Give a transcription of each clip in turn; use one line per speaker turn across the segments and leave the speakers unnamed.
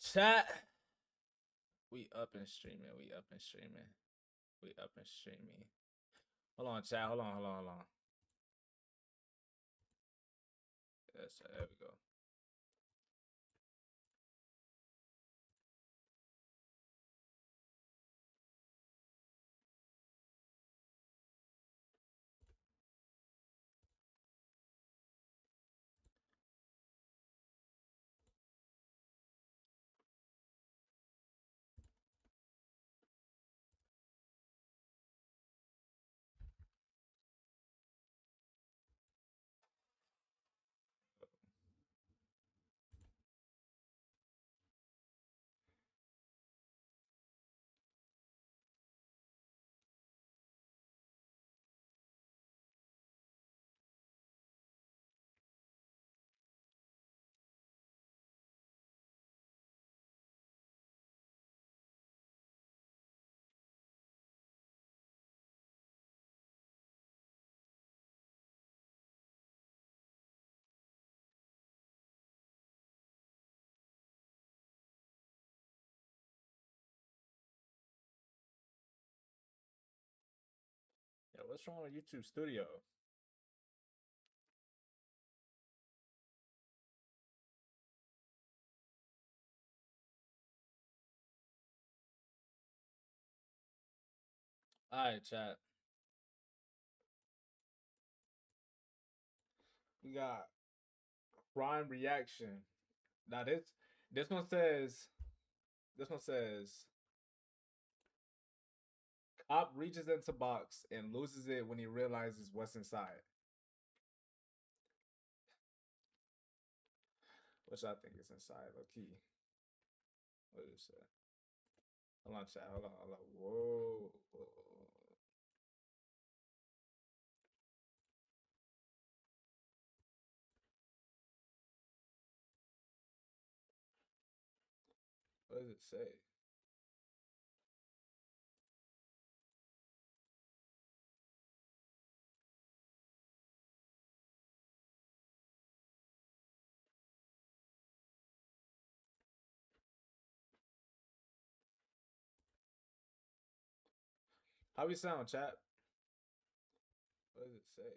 Chat. We up and streaming. We up and streaming. We up and streaming. Hold on, chat. Hold on. Yes, there we go. Yeah, what's wrong with YouTube Studio? All right, chat. We got crime reaction. Now this one says cop reaches into box and loses it when he realizes what's inside. Which I think is inside, low key. What is that? Hold on, chat. Hold on. Whoa. What does it say? How we sound, chat? What does it say?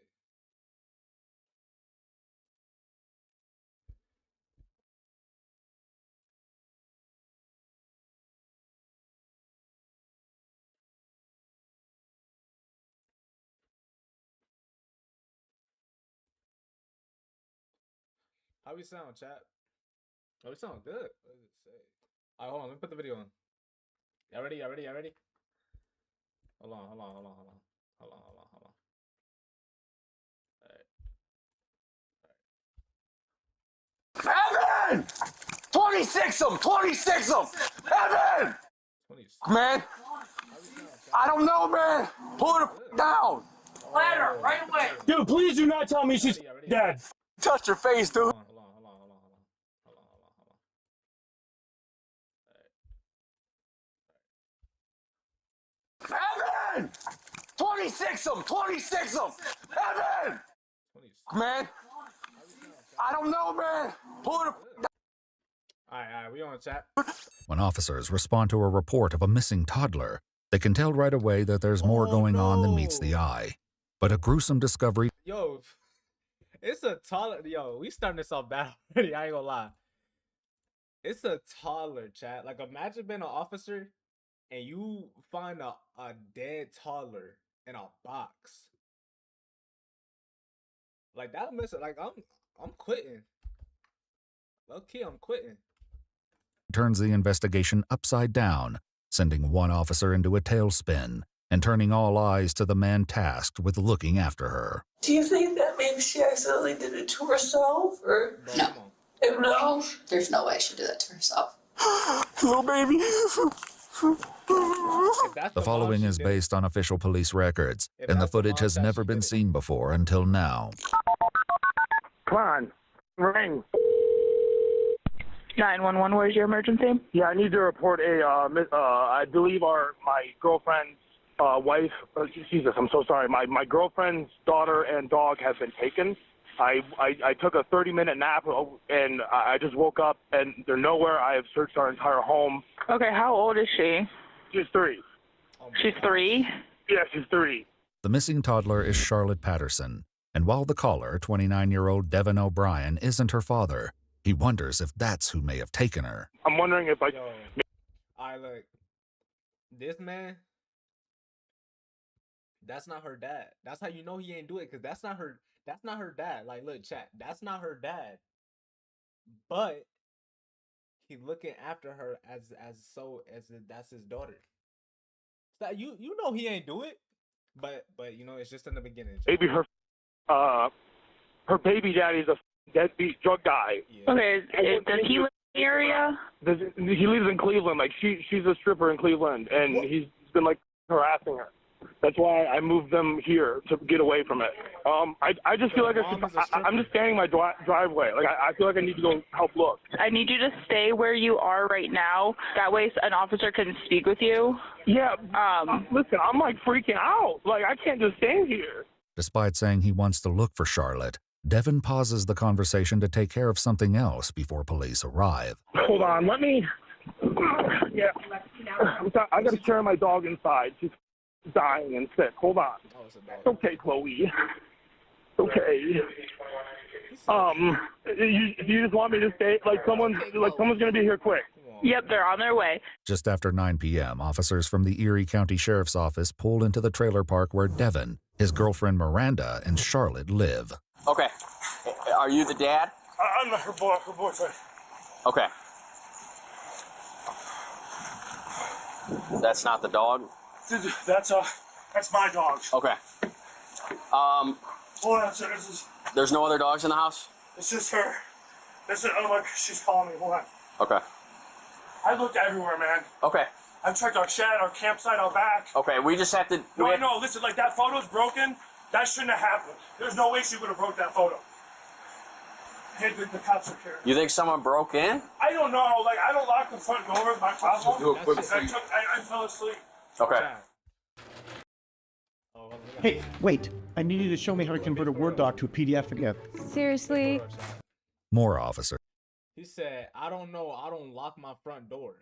How we sound, chat? Oh, we sound good. What does it say? All right, hold on. Let me put the video on. Y'all ready? Y'all ready? Hold on. All right.
Evan! 26 of them! 26 of them! Evan!
26.
Man, I don't know, man. Pull her down.
Ladder, right away.
Dude, please do not tell me she's dead.
Touch her face, dude.
Hold on.
Evan! 26 of them! 26 of them! Evan!
26.
Man, I don't know, man. Pull her down.
All right, we on, chat.
When officers respond to a report of a missing toddler, they can tell right away that there's more going on than meets the eye. But a gruesome discovery...
Yo, it's a toddler. Yo, we starting this off bad already. I ain't gonna lie. It's a toddler, chat. Like, imagine being an officer and you find a dead toddler in a box. Like, that mess. Like, I'm quitting. Low key, I'm quitting.
turns the investigation upside down, sending one officer into a tailspin and turning all eyes to the man tasked with looking after her.
Do you think that maybe she accidentally did it to herself, or
Bro,
No.
come on.
no?
There's no way she'd do that to herself.
Little baby.
If that's
The
mom,
following
she
is
did it.
based on official police records,
If
and the
that's the
footage
mom,
has
chat,
never
she
been
did it.
seen before until now.
Come on. Ring.
911, where's your emergency?
Yeah, I need to report I believe my girlfriend's wife, Jesus, I'm so sorry. My girlfriend's daughter and dog have been taken. I took a 30-minute nap, and I just woke up, and they're nowhere. I have searched our entire home.
Okay, how old is she?
She's 3.
She's 3?
Yeah, she's 3.
The missing toddler is Charlotte Patterson, and while the caller, 29-year-old Devin O'Brien, isn't her father, he wonders if that's who may have taken her.
I'm wondering if
Yo, I look. This man. That's not her dad. That's how you know he ain't do it, because that's not her. That's not her dad. Like, look, chat. That's not her dad. But he looking after her as that's his daughter. So you know he ain't do it. But you know it's just in the beginning. Chat.
maybe her baby daddy's a deadbeat drug guy.
Yeah.
Okay, does he live in the area?
He lives in Cleveland. Like she's a stripper in Cleveland, and he's been like harassing her. That's why I moved them here to get away from it. I just feel like I'm just standing in my driveway. Like I feel like I need to go help look.
I need you to stay where you are right now. That way an officer can speak with you.
Yeah. Listen, I'm like freaking out. Like I can't just stand here.
Despite saying he wants to look for Charlotte, Devin pauses the conversation to take care of something else before police arrive.
Hold on, let me. Yeah. I got to carry my dog inside. She's dying and sick. Hold on.
Oh, it's a dog.
It's okay, Chloe. Okay. You just want me to stay? Like someone's gonna be here quick.
Yep, they're on their way.
Just after 9 p.m., officers from the Erie County Sheriff's Office pull into the trailer park where Devin, his girlfriend Miranda, and Charlotte live.
Okay. Are you the dad?
I'm her boyfriend.
Okay. That's not the dog?
Dude, that's my dog.
Okay.
Hold on, sir.
There's no other dogs in the house?
It's just her. Oh my, she's calling me. Hold on.
Okay.
I looked everywhere, man.
Okay.
I checked our shed, our campsite, our back.
Okay, we just have to...
No, I know. Listen, like that photo's broken. That shouldn't have happened. There's no way she would have broke that photo. Hey, the cops are here.
You think someone broke in?
I don't know. Like, I don't lock the front door. My problem.
Do a quick
I fell asleep.
Okay.
Chat. Oh, look at
Hey, wait. I need you to show me how to convert a Word doc to a PDF again.
Seriously?
that. Chat.
More officers
He said, I don't know. I don't lock my front door.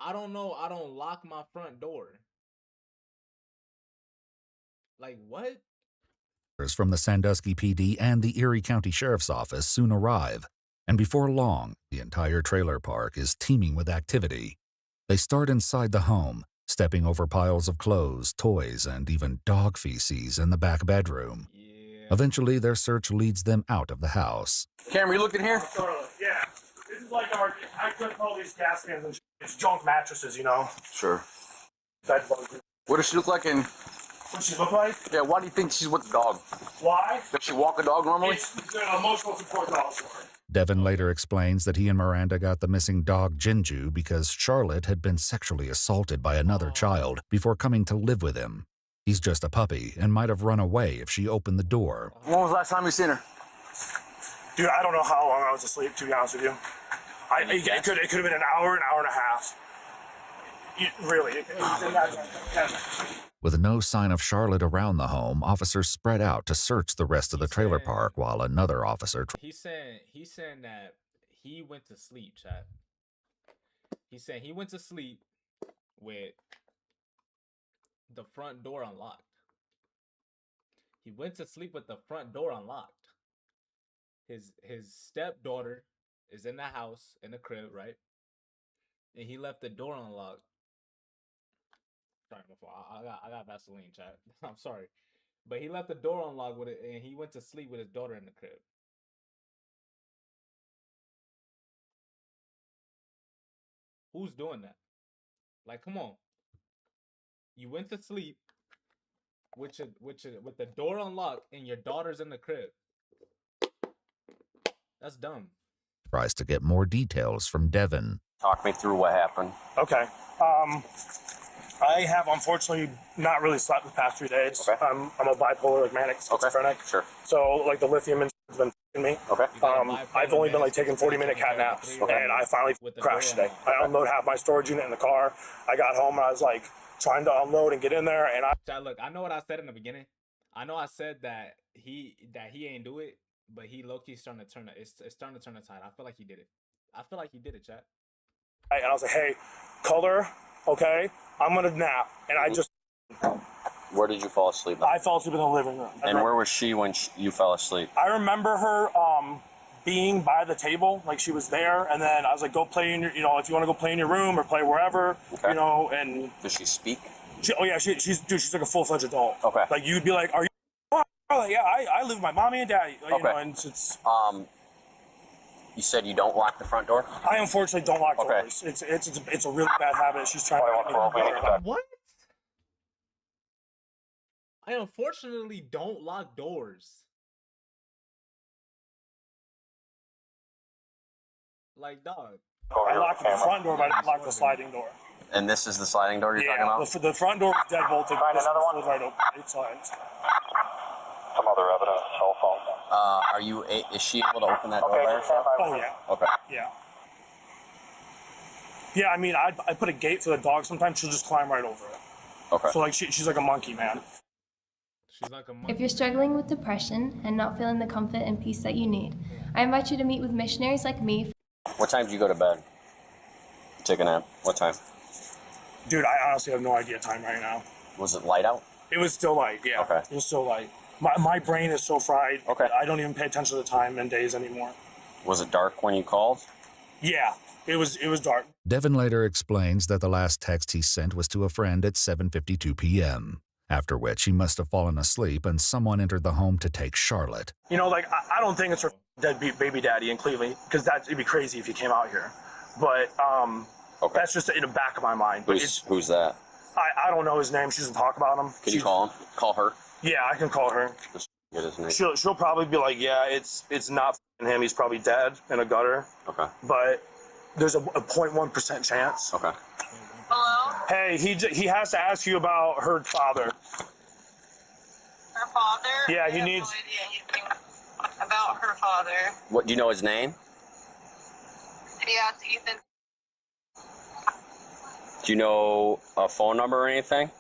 I don't know. I don't lock my front door. Like, what?
from the Sandusky PD and the Erie County Sheriff's Office soon arrive, and before long, the entire trailer park is teeming with activity. They start inside the home, stepping over piles of clothes, toys, and even dog feces in the back bedroom.
Yeah.
Eventually, their search leads them out of the house.
Cameron, you looking here?
Totally. Yeah. This is like I took all these gas cans and it's junk mattresses, you know?
Sure.
Bed bugs.
What does she look like in...
What she look like?
Yeah, why do you think she's with the dog?
Why?
Does she walk a dog normally?
It's an emotional support dog for her.
Devin later explains that he and Miranda got the missing dog Jinju because Charlotte had been sexually assaulted by another child before coming to live with him. He's just a puppy and might have run away if she opened the door.
When was the last time you seen her?
Dude, I don't know how long I was asleep, to be honest with you. It could have been an hour and a half. Really.
With no sign of Charlotte around the home, officers spread out to search the rest of the trailer park while another officer...
He's saying that he went to sleep, chat. He's saying he went to sleep with the front door unlocked. He went to sleep with the front door unlocked. His stepdaughter is in the house, in the crib, right? And he left the door unlocked. Sorry, I got Vaseline, chat. I'm sorry. But he left the door unlocked with it, and he went to sleep with his daughter in the crib. Who's doing that? Like, come on. You went to sleep with the door unlocked, and your daughter's in the crib. That's dumb.
Tries to get more details from Devin.
Talk me through what happened.
Okay. I have unfortunately not really slept the past 3 days.
Okay.
I'm a bipolar, like manic schizophrenic.
Okay. Sure.
So like the lithium has been f***ing me.
Okay.
I've only been like taking 40-minute cat naps, and I finally crashed today. I unloaded half my storage unit in the car. I got home and I was like trying to unload and get in there, and
Look, I know what I said in the beginning. I know I said that he ain't do it, but he low key starting to turn it. It's starting to turn the tide. I feel like he did it. I feel like he did it, chat.
And I was like, hey, color, okay, I'm gonna nap, and I just.
Where did you fall asleep?
I fell asleep in the living room.
And where was she when you fell asleep?
I remember her being by the table, like she was there, and then I was like, go play in your, you know, if you want to go play in your room or play wherever, you know, and.
Does she speak?
She's like a full-fledged adult.
Okay.
Like you'd be like, are you? Like, yeah, I live with my mommy and daddy. Like, you know, and it's.
You said you don't lock the front door?
I unfortunately don't lock doors. It's a really bad habit. She's trying to.
What? I unfortunately don't lock doors. Like, dog.
I locked the front door, but I didn't lock the sliding door.
And this is the sliding door you're talking about?
The front door is dead bolted.
Find another one.
Right open. It slides.
Some other evidence, cell phone. Is she able to open that door by herself?
Oh, yeah.
Okay.
Yeah. Yeah, I mean, I put a gate for the dog. Sometimes she'll just climb right over it.
Okay.
So, like, she's like a monkey, man.
She's like a monkey.
If you're struggling with depression and not feeling the comfort and peace that you need, I invite you to meet with missionaries like me.
What time do you go to bed? Take a nap. What time?
Dude, I honestly have no idea time right now.
Was it light out?
It was still light, yeah.
Okay.
It was still light. My brain is so fried.
Okay.
I don't even pay attention to the time and days anymore.
Was it dark when you called?
Yeah, it was dark.
Devin later explains that the last text he sent was to a friend at 7:52 p.m., after which he must have fallen asleep and someone entered the home to take Charlotte.
You know, like, I don't think it's her deadbeat baby daddy in Cleveland, because it'd be crazy if he came out here. But that's just in the back of my mind. But
Who's that?
I don't know his name. She doesn't talk about him.
Can you call him? Call her?
Yeah, I can call her.
Just get his name.
She'll probably be like, yeah, it's not him. He's probably dead in a gutter.
Okay.
But there's a 0.1% chance.
Okay.
Hello?
Hey, he has to ask you about her father.
Her father?
Yeah, he
I have
needs.
no idea anything about her father.
What, do you know his name?
Yeah, it's Ethan.
Do you know a phone number or anything?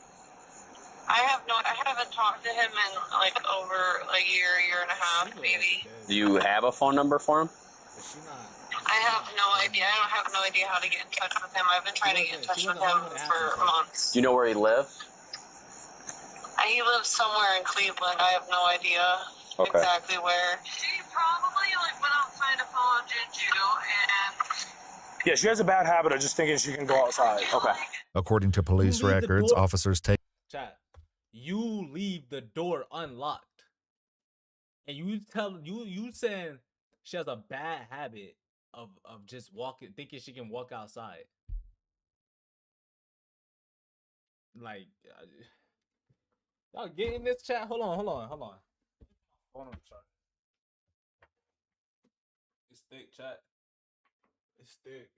I haven't talked to him in like over a year and a half, maybe.
Do you have a phone number for him?
I have no idea. I don't have no idea how to get in touch with him. I've been trying to get in touch with him for months.
Do you know where he lives?
He lives somewhere in Cleveland. I have no idea exactly where. She probably went outside to follow Juju and.
Yeah, she has a bad habit of just thinking she can go outside.
Okay.
According to police records, officers take.
Chat. You leave the door unlocked, and you saying she has a bad habit of just thinking she can walk outside. Like, y'all get in this chat. Hold on. Hold on, chat. It's thick, chat. It's thick.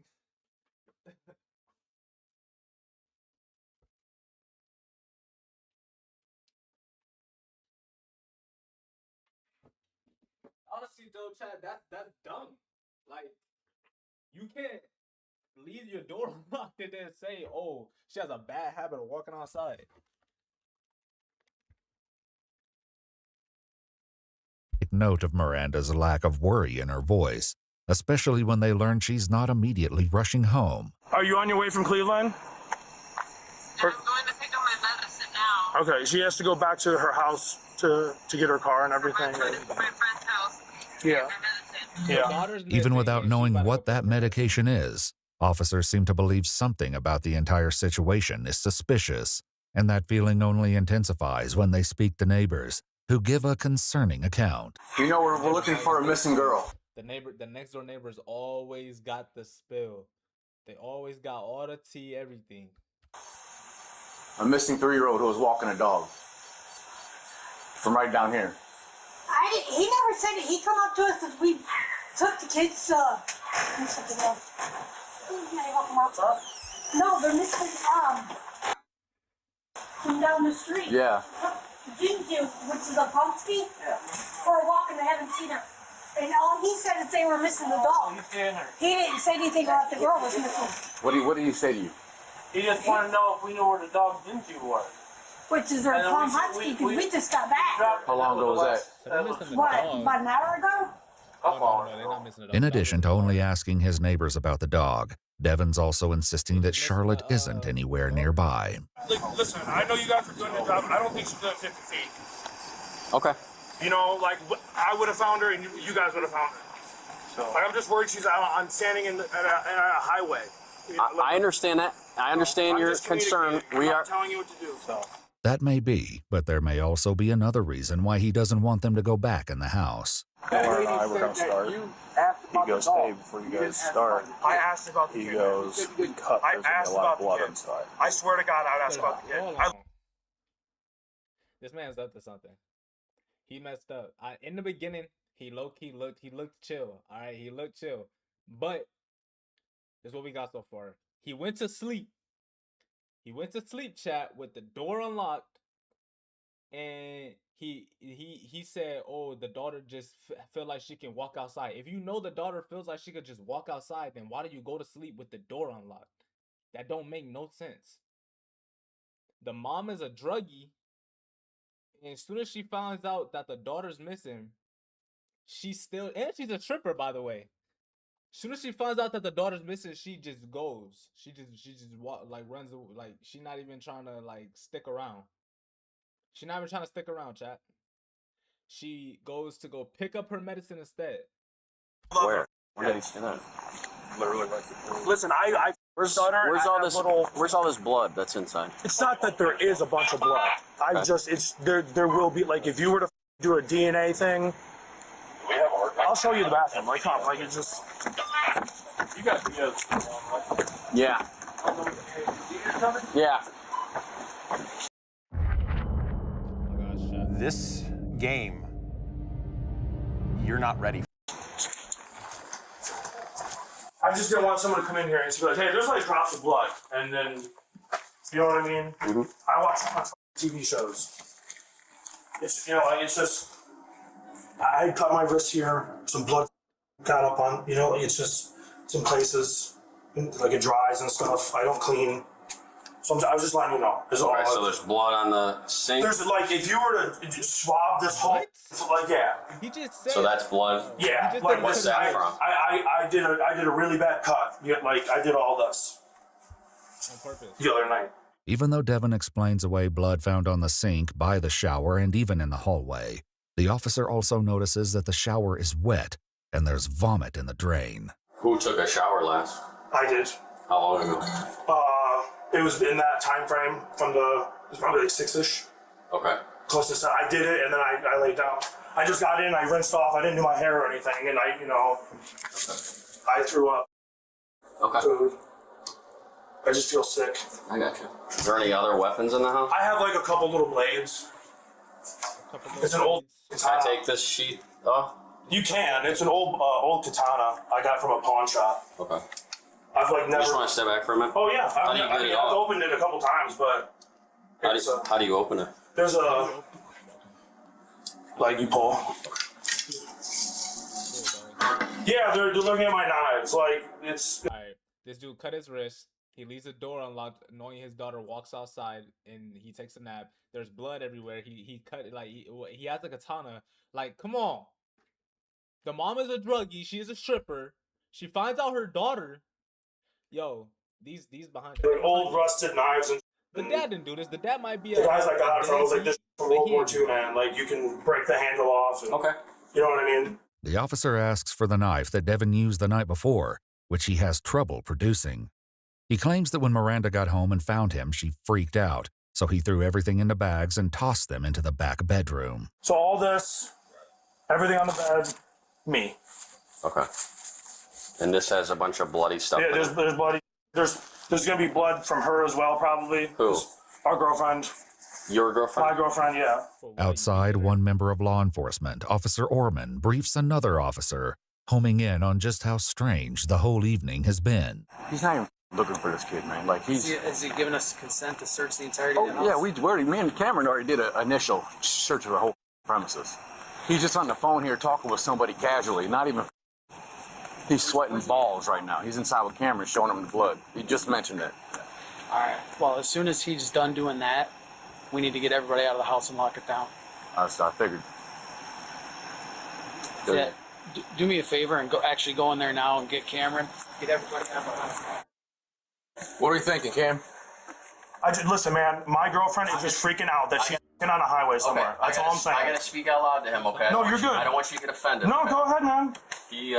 Honestly, though, Chad, that's dumb. Like, you can't leave your door unlocked and then say, "Oh, she has a bad habit of walking outside."
Take note of Miranda's lack of worry in her voice, especially when they learn she's not immediately rushing home.
Are you on your way from Cleveland?
I'm going to pick up my medicine now.
Okay, she has to go back to her house to get her car and everything.
I'm going to my friend's house.
Yeah.
Yeah.
Even without knowing what that medication is, officers seem to believe something about the entire situation is suspicious, and that feeling only intensifies when they speak to neighbors, who give a concerning account.
You know, we're looking for a missing girl.
The next door neighbors always got the spill. They always got all the tea, everything.
A missing 3-year-old who was walking a dog. From right down here.
He never said it. He come up to us because we took the kids, No, they're missing, from down the street.
Yeah.
Ginger, which is a Pomsky, for a walk and they haven't seen her. And all he said is they were missing the dog. He didn't say anything about the girl was missing.
What did he say to you?
He just wanted to know if we knew where the dog Ginger was.
which is their Palm Husky, because we just got back.
How long ago was
So they're missing the
What,
dog.
about an hour ago?
Oh, no, they're not missing the dog.
In addition to only asking his neighbors about the dog, Devin's also insisting that Charlotte isn't anywhere nearby.
Listen, I know you guys are doing the job. I don't think she's doing 50 feet.
Okay.
You know, like, I would have found her and you guys would have found her. So, like, I'm just worried she's out on standing at a highway.
I understand that. I understand your concern.
I'm not telling you what to do. So.
That may be, but there may also be another reason why he doesn't want them to go back in the house.
Laura and I were going to start. He goes, hey, before you guys start,
I asked about the
he
kid.
goes, cut,
I
there's gonna be
asked
a lot
about
of blood
the kid.
inside.
I swear to God, I'd ask about the kid.
Hold on. This man's up to something. He messed up. In the beginning, he looked chill. All right, he looked chill. But this is what we got so far. He went to sleep. He went to sleep, chat, with the door unlocked, and he said, "Oh, the daughter just feel like she can walk outside." If you know the daughter feels like she could just walk outside, then why do you go to sleep with the door unlocked? That don't make no sense. The mom is a druggie, and as soon as she finds out that the daughter's missing, she's a stripper, by the way. As soon as she finds out that the daughter's missing, she just goes. She just runs, like, she's not even trying to, like, stick around. She's not even trying to stick around, chat. She goes to go pick up her medicine instead.
Where? Where did he say that?
Literally right. Listen,
Where's all this blood that's inside?
It's not that there is a bunch of blood. There will be, like, if you were to do a DNA thing, I'll show you the bathroom. Like, come, like, it's just. You got videos.
Yeah. Yeah.
This game, you're not ready.
I just didn't want someone to come in here and be like, hey, there's like drops of blood. And then, you know what I mean?
Mm-hmm.
I watch so much TV shows. It's, you know, like, it's just, I cut my wrist here, some blood got up on, you know, like, it's just some places, like, it dries and stuff. I don't clean. So I was just letting you know.
Okay, so there's blood on the sink?
There's, like, if you were to just swab this whole, like, yeah.
He just said.
So that's blood?
Yeah.
Like, what's that from?
I did a really bad cut. Yeah, like, I did all this.
On purpose.
The other night.
Even though Devin explains away blood found on the sink, by the shower, and even in the hallway, the officer also notices that the shower is wet and there's vomit in the drain.
Who took a shower last?
I did.
How long ago?
It was in that time frame from it was probably like 6-ish.
Okay.
Closest. I did it and then I laid down. I just got in, I rinsed off, I didn't do my hair or anything, and I threw up.
Okay.
Food. I just feel sick.
I got you. Is there any other weapons in the house?
I have like a couple little blades. It's an old katana.
Can I take this sheet off?
You can. It's an old katana I got from a pawn shop.
Okay.
I've like never.
You just want to step back for a minute?
Oh yeah. I've
off?
opened it a couple times, but.
How do you open it?
There's like you pull. Yeah, they're looking at my knives. Like, it's.
Alright, this dude cut his wrist. He leaves the door unlocked, knowing his daughter walks outside, and he takes a nap. There's blood everywhere. He cut it, like, he has a katana. Like, come on. The mom is a druggie. She is a stripper. She finds out her daughter. Yo, these behind.
They're old rusted knives and.
The dad didn't do this. The dad might be
the guys I got it from was like, this from World War II, man. Like, you can break the handle off. And,
okay.
You know what I mean?
The officer asks for the knife that Devin used the night before, which he has trouble producing. He claims that when Miranda got home and found him, she freaked out, so he threw everything into bags and tossed them into the back bedroom.
So all this, everything on the bed, me.
Okay. And this has a bunch of bloody stuff.
Yeah, there's bloody. There's gonna be blood from her as well, probably.
Who?
Our girlfriend.
Your girlfriend?
My girlfriend, yeah.
Outside, one member of law enforcement, Officer Orman, briefs another officer, homing in on just how strange the whole evening has been.
He's not even looking for this kid, man. Like, he's.
Has he given us consent to search the entirety of the house?
Yeah, me and Cameron already did an initial search of the whole premises. He's just on the phone here talking with somebody casually, not even. He's sweating balls right now. He's inside with Cameron showing him the blood. He just mentioned it.
All right. Well, as soon as he's done doing that, we need to get everybody out of the house and lock it down.
I figured.
Yeah. Do me a favor and go in there now and get Cameron. Get everybody out of the house.
What are you thinking, Cam?
Listen, man. My girlfriend is just freaking out that she's on a highway somewhere. That's all I'm saying.
I gotta speak out loud to him, okay?
No, you're good.
I don't want you to get offended.
No,
okay?
go ahead, man.
He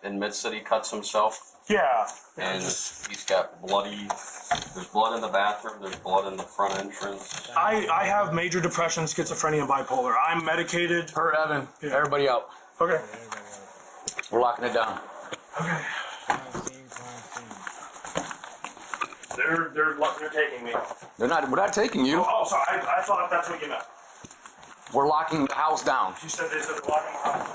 admits that he cuts himself.
Yeah.
And he's got there's blood in the bathroom, there's blood in the front entrance.
I have major depression, schizophrenia, and bipolar. I'm medicated.
Her, Evan. Yeah. Everybody out.
Okay.
We're locking it down.
Okay. They're taking me.
We're not taking you.
Oh, sorry. I thought that's what you meant.
We're locking the house down.
You said they said they're locking the house.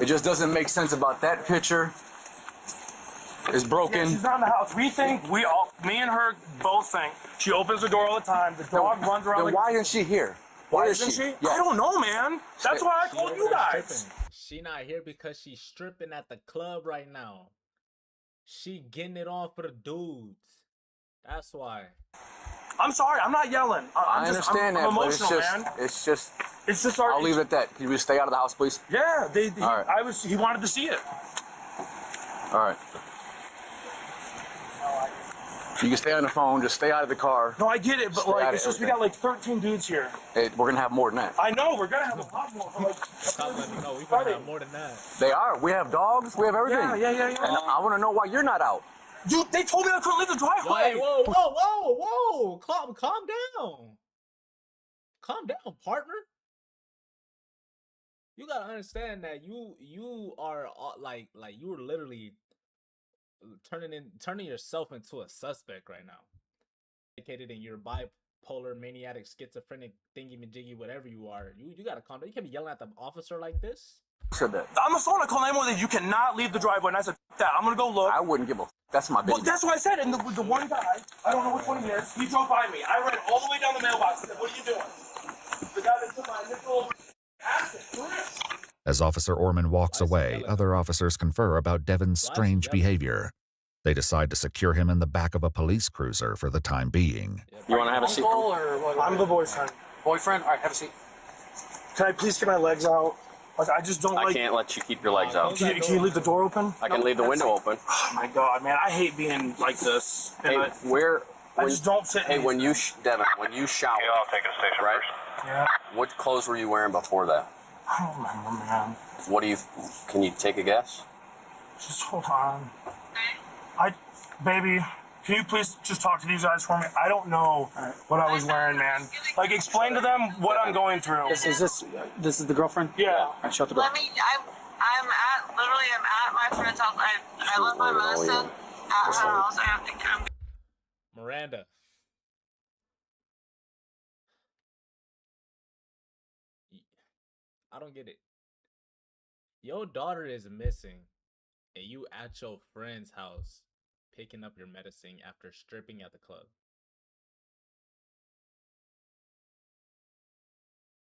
It just doesn't make sense about that picture. It's broken.
Yeah, she's not in the house. Me and her both think she opens the door all the time. The dog runs around.
Then why isn't she here?
Why isn't she? Yeah. I don't know, man. That's why I told you guys.
She not here because she's stripping at the club right now. She getting it on for the dudes. That's why.
I'm sorry. I'm not yelling.
I understand that,
I'm emotional,
but
man.
it's just.
Our.
I'll leave it at that. Can you stay out of the house, please?
Yeah.
All right.
He wanted to see it.
All right. You can stay on the phone. Just stay out of the car.
No, I get it, but it's just we got 13 dudes here.
Hey, we're gonna have more than that.
I know we're gonna have a lot more.
We're gonna have more than that.
They are. We have dogs. We have everything.
Yeah.
And I want to know why you're not out.
Dude, they told me I couldn't leave the driveway.
Hey, whoa! Calm down. Calm down, partner. You gotta understand that you are like you were literally turning yourself into a suspect right now. Indicated in your bipolar, maniac, schizophrenic, thingy majiggy, whatever you are. You gotta calm down. You can't be yelling at the officer like this.
Said that.
On the phone, I called 911 that you cannot leave the driveway, and I said, that. I'm gonna go look.
I wouldn't give a. That's my business.
Well, that's what I said. And the one guy, I don't know which one he is, he drove by me. I ran all the way down the mailbox and said, what are you doing? The guy that took my initial action.
As Officer Orman walks away, other officers confer about Devin's strange behavior. They decide to secure him in the back of a police cruiser for the time being.
You want to have a seat?
I'm the boyfriend.
Boyfriend? All right, have a seat.
Can I please get my legs out? I just don't
I can't let you keep your legs out.
Can you leave the door open?
I can leave the window open.
Oh my God, man. I hate being like this.
Hey,
I just don't fit.
Hey, Devin, when you showered,
I'll take a station
right?
first.
Yeah.
What clothes were you wearing before that?
I don't remember, man.
Can you take a guess?
Just hold on. Baby, can you please just talk to these guys for me? I don't know what I was wearing, man. Explain to them what I'm going through.
This is the girlfriend?
Yeah.
All right, shut the door.
I'm at my friend's house. I left my medicine at her house. I have to come.
Miranda. I don't get it. Your daughter is missing, and you at your friend's house picking up your medicine after stripping at the club.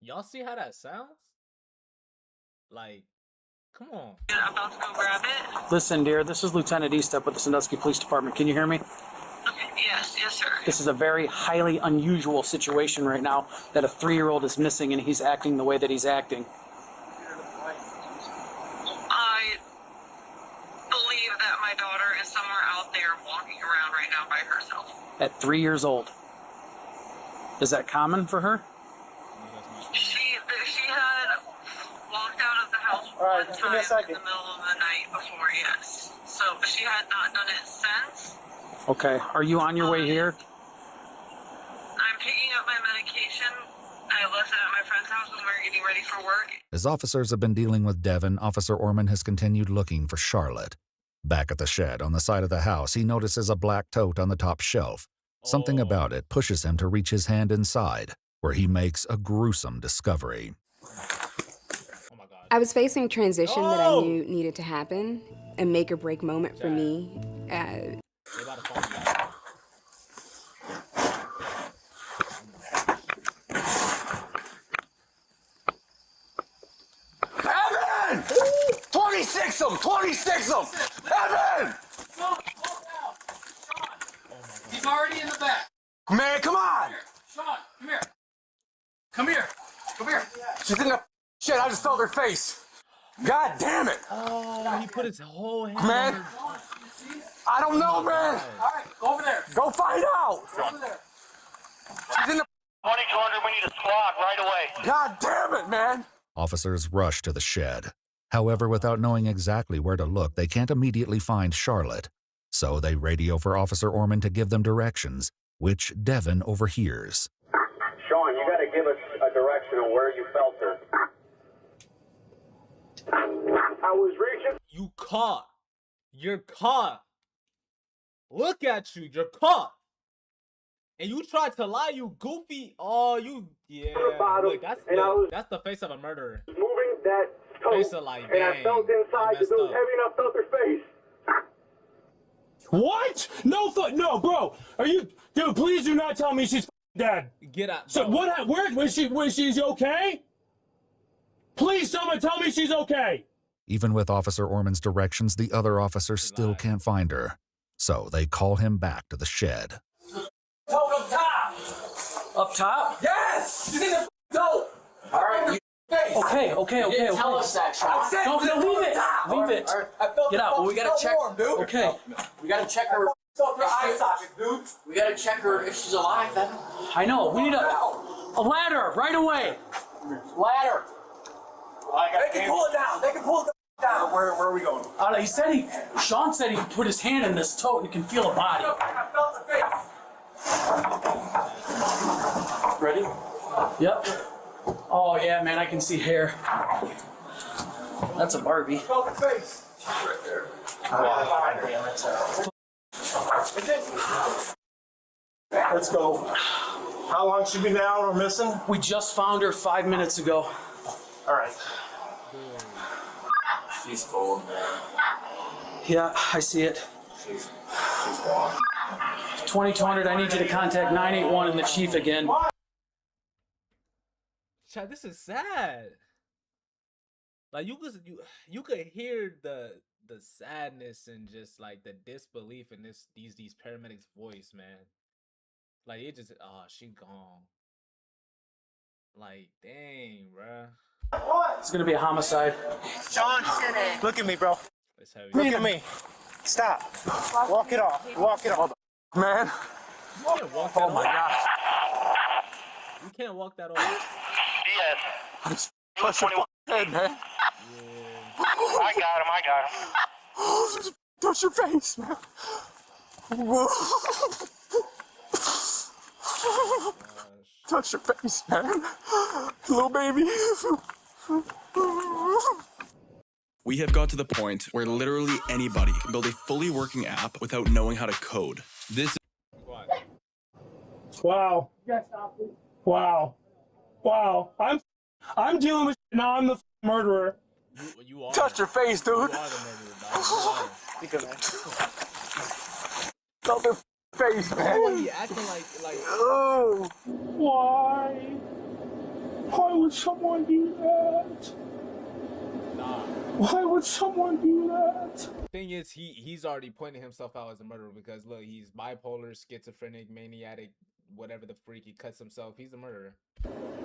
Y'all see how that sounds? Like, come on.
I'm about to go grab it.
Listen, dear, this is Lieutenant Eastep with the Sandusky Police Department. Can you hear me?
Okay, yes, sir.
This is a very highly unusual situation right now that a 3-year-old is missing and he's acting the way that he's acting.
I believe that my daughter is somewhere out there walking around right now by herself.
At 3 years old. Is that common for her?
She had walked out of the house one time in the middle of the night before, yes. So, but she had not done it since.
Okay. Are you on your way here?
I'm picking up my medication. I left it at my friend's house when we were getting ready for work.
As officers have been dealing with Devin, Officer Orman has continued looking for Charlotte. Back at the shed on the side of the house, he notices a black tote on the top shelf. Something about it pushes him to reach his hand inside, where he makes a gruesome discovery.
I was facing transition that I knew needed to happen, a make or break moment for me.
Evan!
26 of them! 26 of them! Evan!
He's already in the back.
Man, come on!
Sean, come here. Come here. Come here.
She's in the shit. I just felt her face. God damn it!
Oh, he put his whole hand
Man,
on her.
I don't know, man.
All right, go over there.
Go find out.
Go over there.
She's in the
2200, we need a squad right away.
God damn it, man.
Officers rush to the shed. However, without knowing exactly where to look, they can't immediately find Charlotte. So they radio for Officer Orman to give them directions, which Devin overhears.
Sean, you got to give us a direction on where you felt her. I was reaching.
You caught. You're caught. Look at you. You're caught. And you tried to lie, you goofy. Oh, you. Yeah. Look, that's the face of a murderer.
Moving that toe,
Face of like,
and I felt inside because it was heavy enough, felt her face.
What? No, bro. Are you, dude? Please do not tell me she's dead.
Get out.
So what? Where was she? Was she okay? Please, someone tell me she's okay.
Even with Officer Orman's directions, the other officers still can't find her. So they call him back to the shed.
Toe up top.
Up top?
Yes. She's in the toe. All right.
Okay.
Tell us that, Sean.
No, leave it. Leave it. Get out.
Well, we gotta check.
Dude. Okay.
We gotta check her. Eye socket, dude. We gotta check her if she's alive. Then.
I know. We need a ladder right away.
Ladder. They can pull it down. They can pull it down. Where are we going?
Sean said he put his hand in this tote and he can feel a body.
I felt the face.
Ready? Yep. Oh yeah, man, I can see hair. That's a Barbie.
Felt the face. Right there.
Let's go. How long she been down or missing?
We just found her 5 minutes ago.
All right.
She's cold, man.
Yeah, I see it.
She's gone.
2200, I need you to contact 981 and the chief again.
Chad, this is sad. Like you could hear the sadness and just like the disbelief in these paramedics' voice, man. Like it just she gone. Like dang, bruh.
It's gonna be a homicide.
Sean, look at me, bro.
It's heavy.
Look at me. Stop. Walk it off. Walk it off.
Man.
You can't walk that off.
gosh.
You can't walk that off.
Yes.
I just touched your head, man.
I got him.
Oh, just touch your face, man. Whoa. Touch your face, man. Little baby.
We have got to the point where literally anybody can build a fully working app without knowing how to code. This
Wow. Wow. Wow. I'm dealing with shit now. I'm the murderer.
You are.
Touch your face, dude.
You are the murderer, dog.
Touch your face, man.
Why are you acting like
Oh.
Why? Why would someone do that?
Nah.
Why would someone do that?
Thing is, he's already pointing himself out as a murderer because look, he's bipolar, schizophrenic, maniac, whatever the freak. He cuts himself. He's a murderer.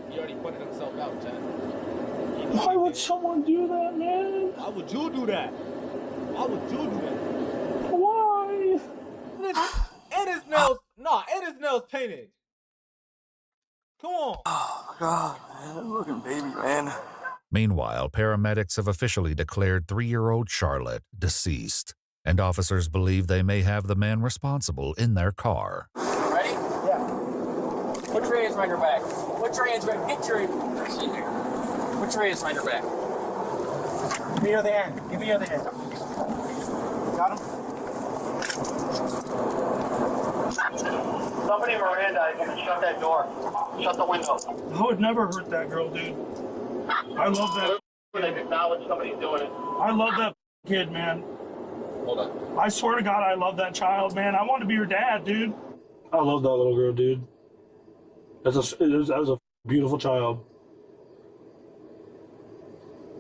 He already pointed himself out, Chad.
Why would someone do that, man?
Why would you do that? Why would you do that?
Why?
And his nails, and his nails painted. Come on.
Oh, God, man. Look at baby, man.
Meanwhile, paramedics have officially declared 3-year-old Charlotte deceased, and officers believe they may have the man responsible in their car.
Ready? Yeah. Put your hands behind your back. Put your hands behind. Get your hands. Put your hands behind your back.
Give me your other hand. Give me your other hand. Got him?
Somebody in Miranda, you can shut that door. Shut the window.
I would never hurt that girl, dude. I love that.
They acknowledge somebody's doing it.
I love that kid, man.
Hold on.
I swear to God, I love that child, man. I want to be her dad, dude. I love that little girl, dude. That was a beautiful child.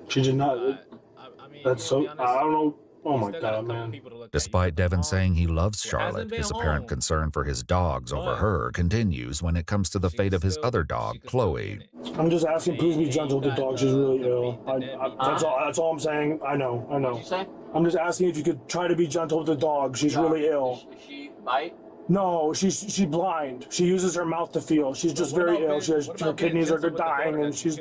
She did not.
I mean,
That's so.
honest,
I don't know. Oh my God, man.
Despite Devin saying he loves Charlotte, his apparent concern for his dogs over her continues when it comes to the fate of his other dog, Chloe.
I'm just asking, please be gentle with the dog. She's really ill. That's all I'm saying. I know.
What'd you say?
I'm just asking if you could try to be gentle with the dog. She's really ill.
She bite?
No, she's blind. She uses her mouth to feel. She's just very ill. Her kidneys are dying, and she's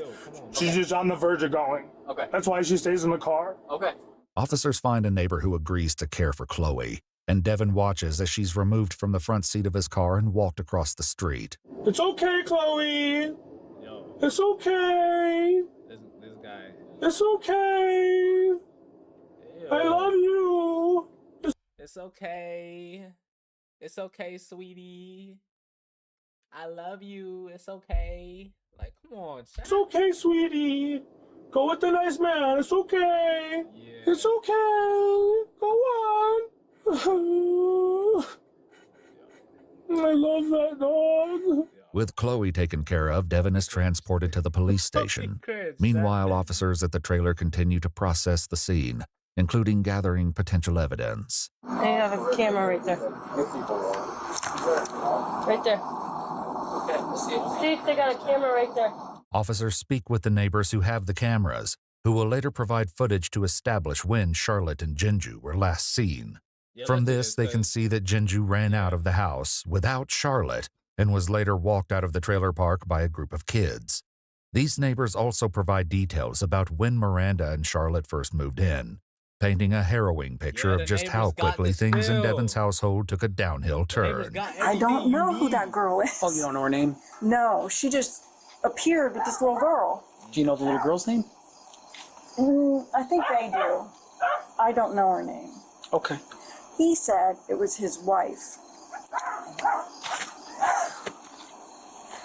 just on the verge of going.
Okay.
That's why she stays in the car.
Okay.
Officers find a neighbor who agrees to care for Chloe, and Devin watches as she's removed from the front seat of his car and walked across the street.
It's okay, Chloe. It's okay.
This guy.
It's okay. I love you.
It's okay. It's okay, sweetie. I love you. It's okay. Like, come on, chat.
It's okay, sweetie. Go with the nice man. It's okay. Yeah. It's okay. Go on. I love that dog.
With Chloe taken care of, Devin is transported to the police station. Meanwhile, officers at the trailer continue to process the scene, including gathering potential evidence.
They have a camera right there. Right there. Okay. See if they got a camera right there.
Officers speak with the neighbors who have the cameras, who will later provide footage to establish when Charlotte and Jinju were last seen. From this, they can see that Jinju ran out of the house without Charlotte and was later walked out of the trailer park by a group of kids. These neighbors also provide details about when Miranda and Charlotte first moved in, painting a harrowing picture of just how quickly things in Devin's household took a downhill turn.
I don't know who that girl is.
Oh, you don't know her name?
No, she just appeared with this little girl.
Do you know the little girl's name?
I think they do. I don't know her name.
Okay.
He said it was his wife.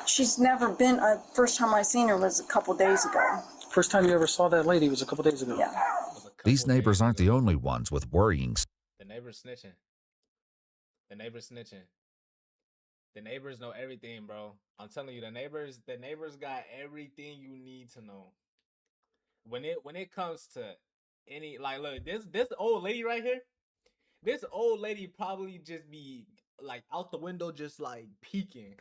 She's never been, first time I seen her was a couple days ago.
First time you ever saw that lady was a couple days ago.
Yeah.
These neighbors aren't the only ones with worrying.
The neighbors snitching. The neighbors snitching. The neighbors know everything, bro. I'm telling you, the neighbors got everything you need to know. When it comes to any, like, look, this old lady right here, this old lady probably just be like out the window, just like peeking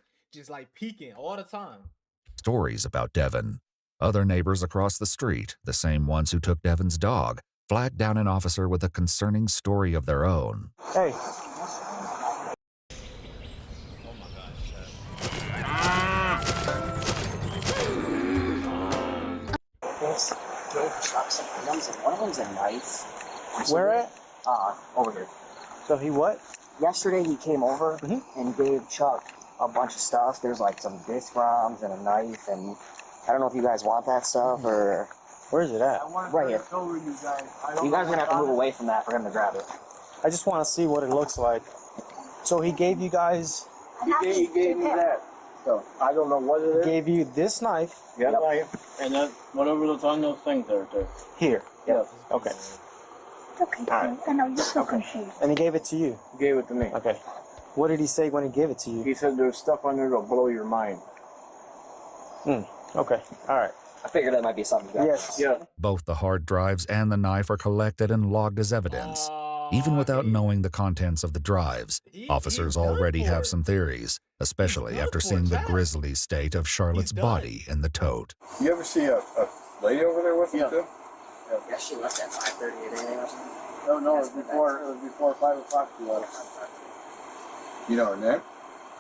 all the time.
Stories about Devin. Other neighbors across the street, the same ones who took Devin's dog, flagged down an officer with a concerning story of their own.
Hey.
One of them's a knife.
Where at?
Over here.
So he what?
Yesterday he came over and gave Chuck a bunch of stuff. There's like some disc ROMs and a knife, and I don't know if you guys want that stuff or...
Where is it at?
Right here. You guys are gonna have to move away from that for him to grab it.
I just want to see what it looks like. So he gave you guys...
He gave me that. So I don't know what it is.
He gave you this knife.
Yep.
And then whatever that's on those things there.
Here.
Yep.
Okay.
Okay, I know you're so confused.
And he gave it to you?
He gave it to me.
Okay. What did he say when he gave it to you?
He said there's stuff on there that'll blow your mind.
Okay. All right.
I figured that might be something you got.
Yes.
Yeah.
Both the hard drives and the knife are collected and logged as evidence. Even without knowing the contents of the drives, officers already have some theories, especially after seeing the grisly state of Charlotte's body in the tote.
You ever see a lady over there with him too?
Yeah, she left at 5:30 a.m. or something.
No, it was before 5 o'clock she left.
You know her name?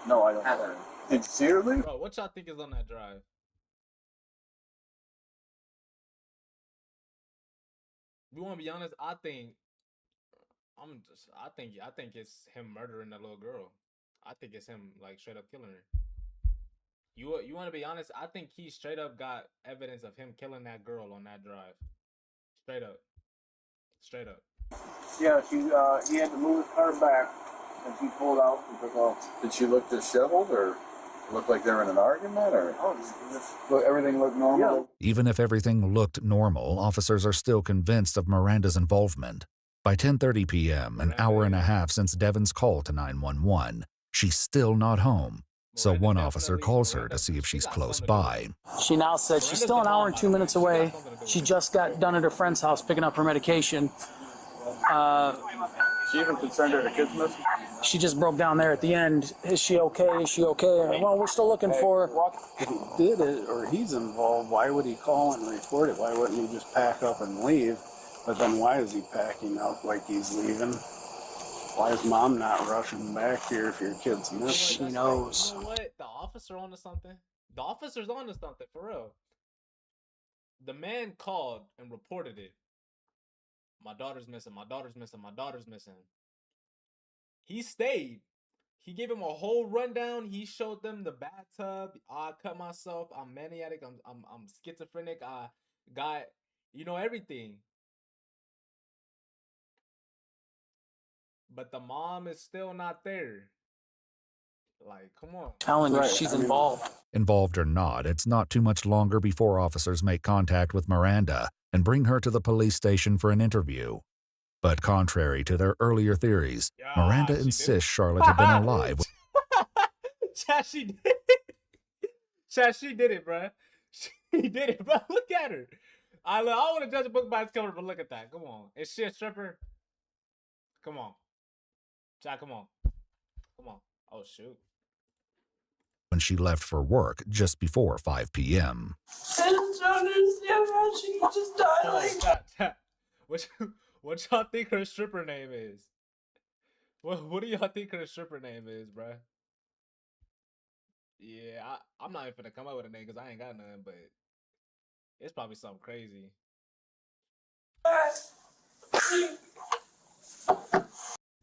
No, I don't know her.
Did you see her leave?
Bro, what y'all think is on that drive? We want to be honest. I think it's him murdering that little girl. I think it's him like straight up killing her. You want to be honest? I think he straight up got evidence of him killing that girl on that drive. Straight up.
Yeah, he had to move his car back, and she pulled out and took off.
Did she look disheveled or look like they were in an argument or everything looked normal?
Even if everything looked normal, officers are still convinced of Miranda's involvement. By 10:30 p.m., an hour and a half since Devin's call to 911, she's still not home. So one officer calls her to see if she's close by.
She now said she's still an hour and 2 minutes away. She just got done at her friend's house picking up her medication.
She even concerned her the kids missing?
She just broke down there at the end. Is she okay? Is she okay? Well, we're still looking for her.
If he did it or he's involved, why would he call and report it? Why wouldn't he just pack up and leave? But then why is he packing up like he's leaving? Why is mom not rushing back here if your kid's missing?
She knows.
You know what? The officer onto something. The officer's onto something, for real. The man called and reported it. My daughter's missing. My daughter's missing. My daughter's missing. He stayed. He gave him a whole rundown. He showed them the bathtub. I cut myself. I'm maniac. I'm schizophrenic. I got, everything. But the mom is still not there. Like, come on.
Telling you, she's involved.
Involved or not, it's not too much longer before officers make contact with Miranda and bring her to the police station for an interview. But contrary to their earlier theories, Miranda insists Charlotte had been alive.
Chat, she did it. Chat, she did it, bruh. She did it, bro. Look at her. I want to judge a book by its cover, but look at that. Come on. Is she a stripper? Come on. Chat, come on. Come on. Oh, shoot.
When she left for work just before 5 p.m.
I don't understand how she could just die like that.
Chat. What y'all think her stripper name is? What do y'all think her stripper name is, bruh? Yeah, I'm not even finna come up with a name because I ain't got none, but it's probably something crazy.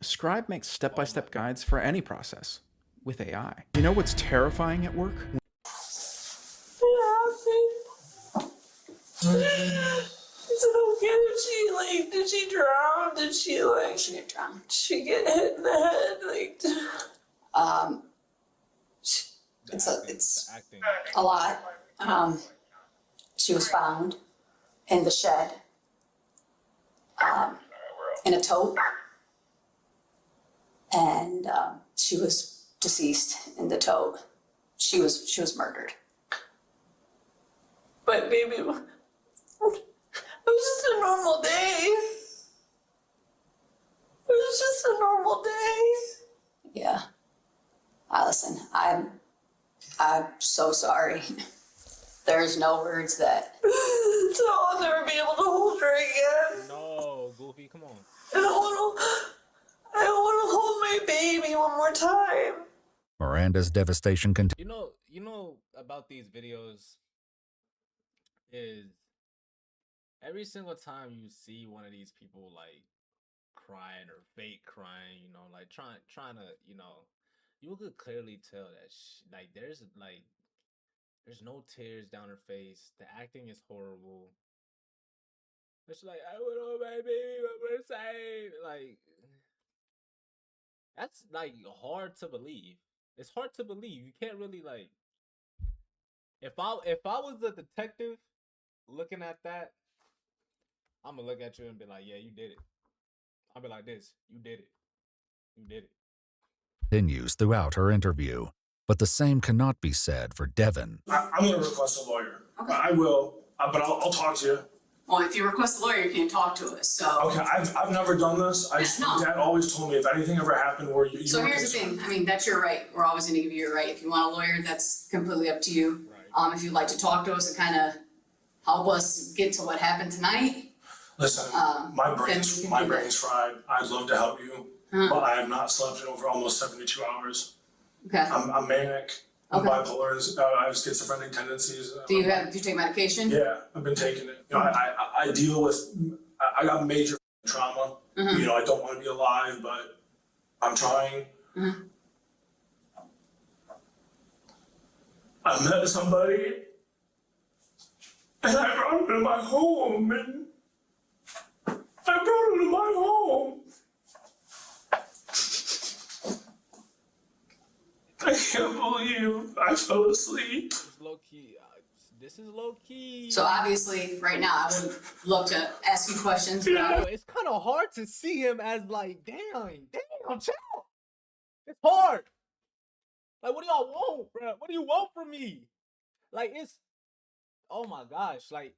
Scribe makes step-by-step guides for any process with AI. You know what's terrifying at work?
Is it okay if did she drown? Did she
She didn't drown.
she get hit in the head?
It's a lot. She was found in the shed, in a tote, and she was deceased in the tote. She was murdered.
But baby, it was just a normal day. It was just a normal day.
Yeah. Listen, I'm so sorry. There's no words that.
So I'll never be able to hold her again.
No, Goofy, come on.
I don't want to hold my baby one more time.
Miranda's devastation continues.
You know about these videos is every single time you see one of these people like crying or fake crying, like trying to, you could clearly tell that there's no tears down her face. The acting is horrible. It's like, I want to hold my baby one more time. Like, that's like hard to believe. It's hard to believe. You can't really like. If I was a detective looking at that, I'm gonna look at you and be like, yeah, you did it. I'll be like this, you did it. You did it.
Continues throughout her interview, but the same cannot be said for Devin.
I'm going to request a lawyer. Okay. I will, but I'll talk to you.
Well, if you request a lawyer, you can't talk to us. So.
Okay, I've never done this. Dad always told me if anything ever happened where you.
So here's the thing. I mean, that's your right. We're always going to give you your right. If you want a lawyer, that's completely up to you. Right. If you'd like to talk to us and kind of help us get to what happened tonight.
Listen, my brain's fried. I'd love to help you, but I have not slept in over almost 72 hours. Okay. I'm manic. I'm bipolar. I have schizophrenic tendencies.
Do you take medication?
Yeah, I've been taking it. I deal with. I got major trauma. Mm-hmm. I don't want to be alive, but I'm trying. Mm-hmm. I met somebody, and I brought him to my home, and I brought him to my home. I can't believe I fell asleep.
This is low key.
So obviously, right now, I would love to ask you questions.
Yeah. It's kind of hard to see him as like, damn, chill. It's hard. Like, what do y'all want, bro? What do you want from me? Like, oh my gosh, like,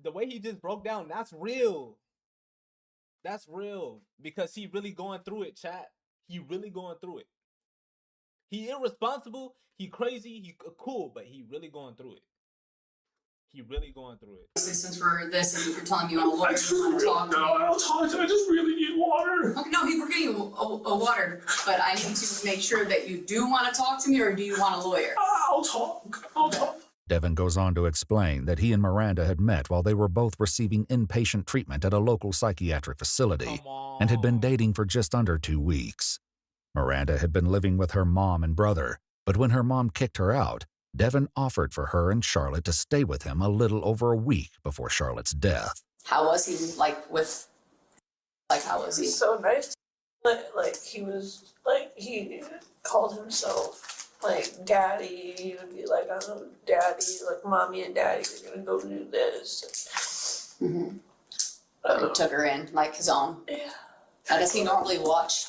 the way he just broke down, that's real. That's real because he really going through it, chat. He really going through it. He irresponsible. He crazy. He cool, but he really going through it. He really going through it.
Since we're this, and you're telling me you want to look, you want to talk.
No, I don't talk to you. I just really need water.
Okay, no, we're getting a water, but I need to make sure that you do want to talk to me, or do you want a lawyer?
I'll talk.
Devin goes on to explain that he and Miranda had met while they were both receiving inpatient treatment at a local psychiatric facility and had been dating for just under 2 weeks. Miranda had been living with her mom and brother, but when her mom kicked her out, Devin offered for her and Charlotte to stay with him a little over a week before Charlotte's death.
How was he, how was he?
So nice. He was, he called himself, daddy. He would be like, I'm daddy, mommy and daddy are gonna go do this.
Mm-hmm. He took her in, like his own.
Yeah.
How does he normally watch?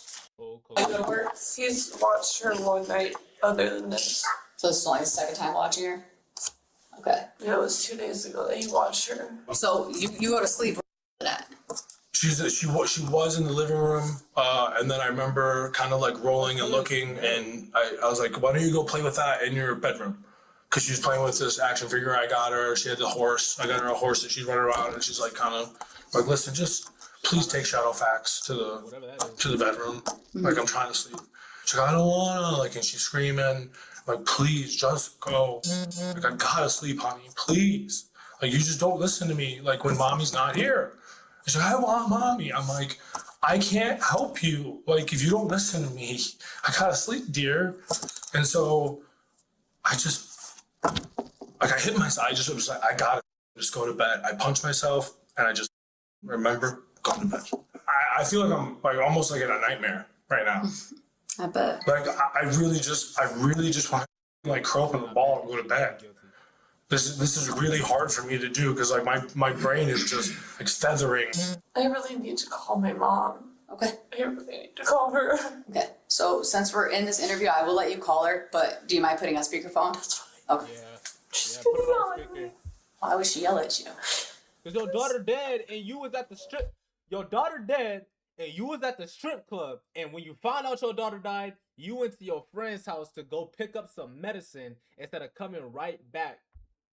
He's watched her one night other than this.
So this is only his second time watching her? Okay.
Yeah, it was 2 days ago that he watched her.
So you go to sleep with that?
She was in the living room, and then I remember kind of rolling and looking, and I was like, why don't you go play with that in your bedroom? Because she was playing with this action figure I got her. She had the horse. I got her a horse that she'd run around, and she's listen, just please take Shadowfax to the bedroom. I'm trying to sleep. She's like, I don't wanna, and she's screaming. Please, just go. I gotta sleep, honey, please. You just don't listen to me, when mommy's not here. She's like, I want mommy. I'm like, I can't help you. If you don't listen to me, I gotta sleep, dear. And so I hit myself. I just was like, I gotta just go to bed. I punched myself, and I just remember going to bed. I feel like I'm almost in a nightmare right now.
I bet.
I really just want to curl up in the ball and go to bed. This is really hard for me to do because my brain is just feathering.
I really need to call my mom.
Okay.
I really need to call her.
Okay. So since we're in this interview, I will let you call her, but do you mind putting on speakerphone? That's fine. Okay.
Yeah, put it on speaker.
Why would she yell at you?
Because your daughter dead and you was at the strip. Your daughter dead and you was at the strip club. And when you found out your daughter died, you went to your friend's house to go pick up some medicine instead of coming right back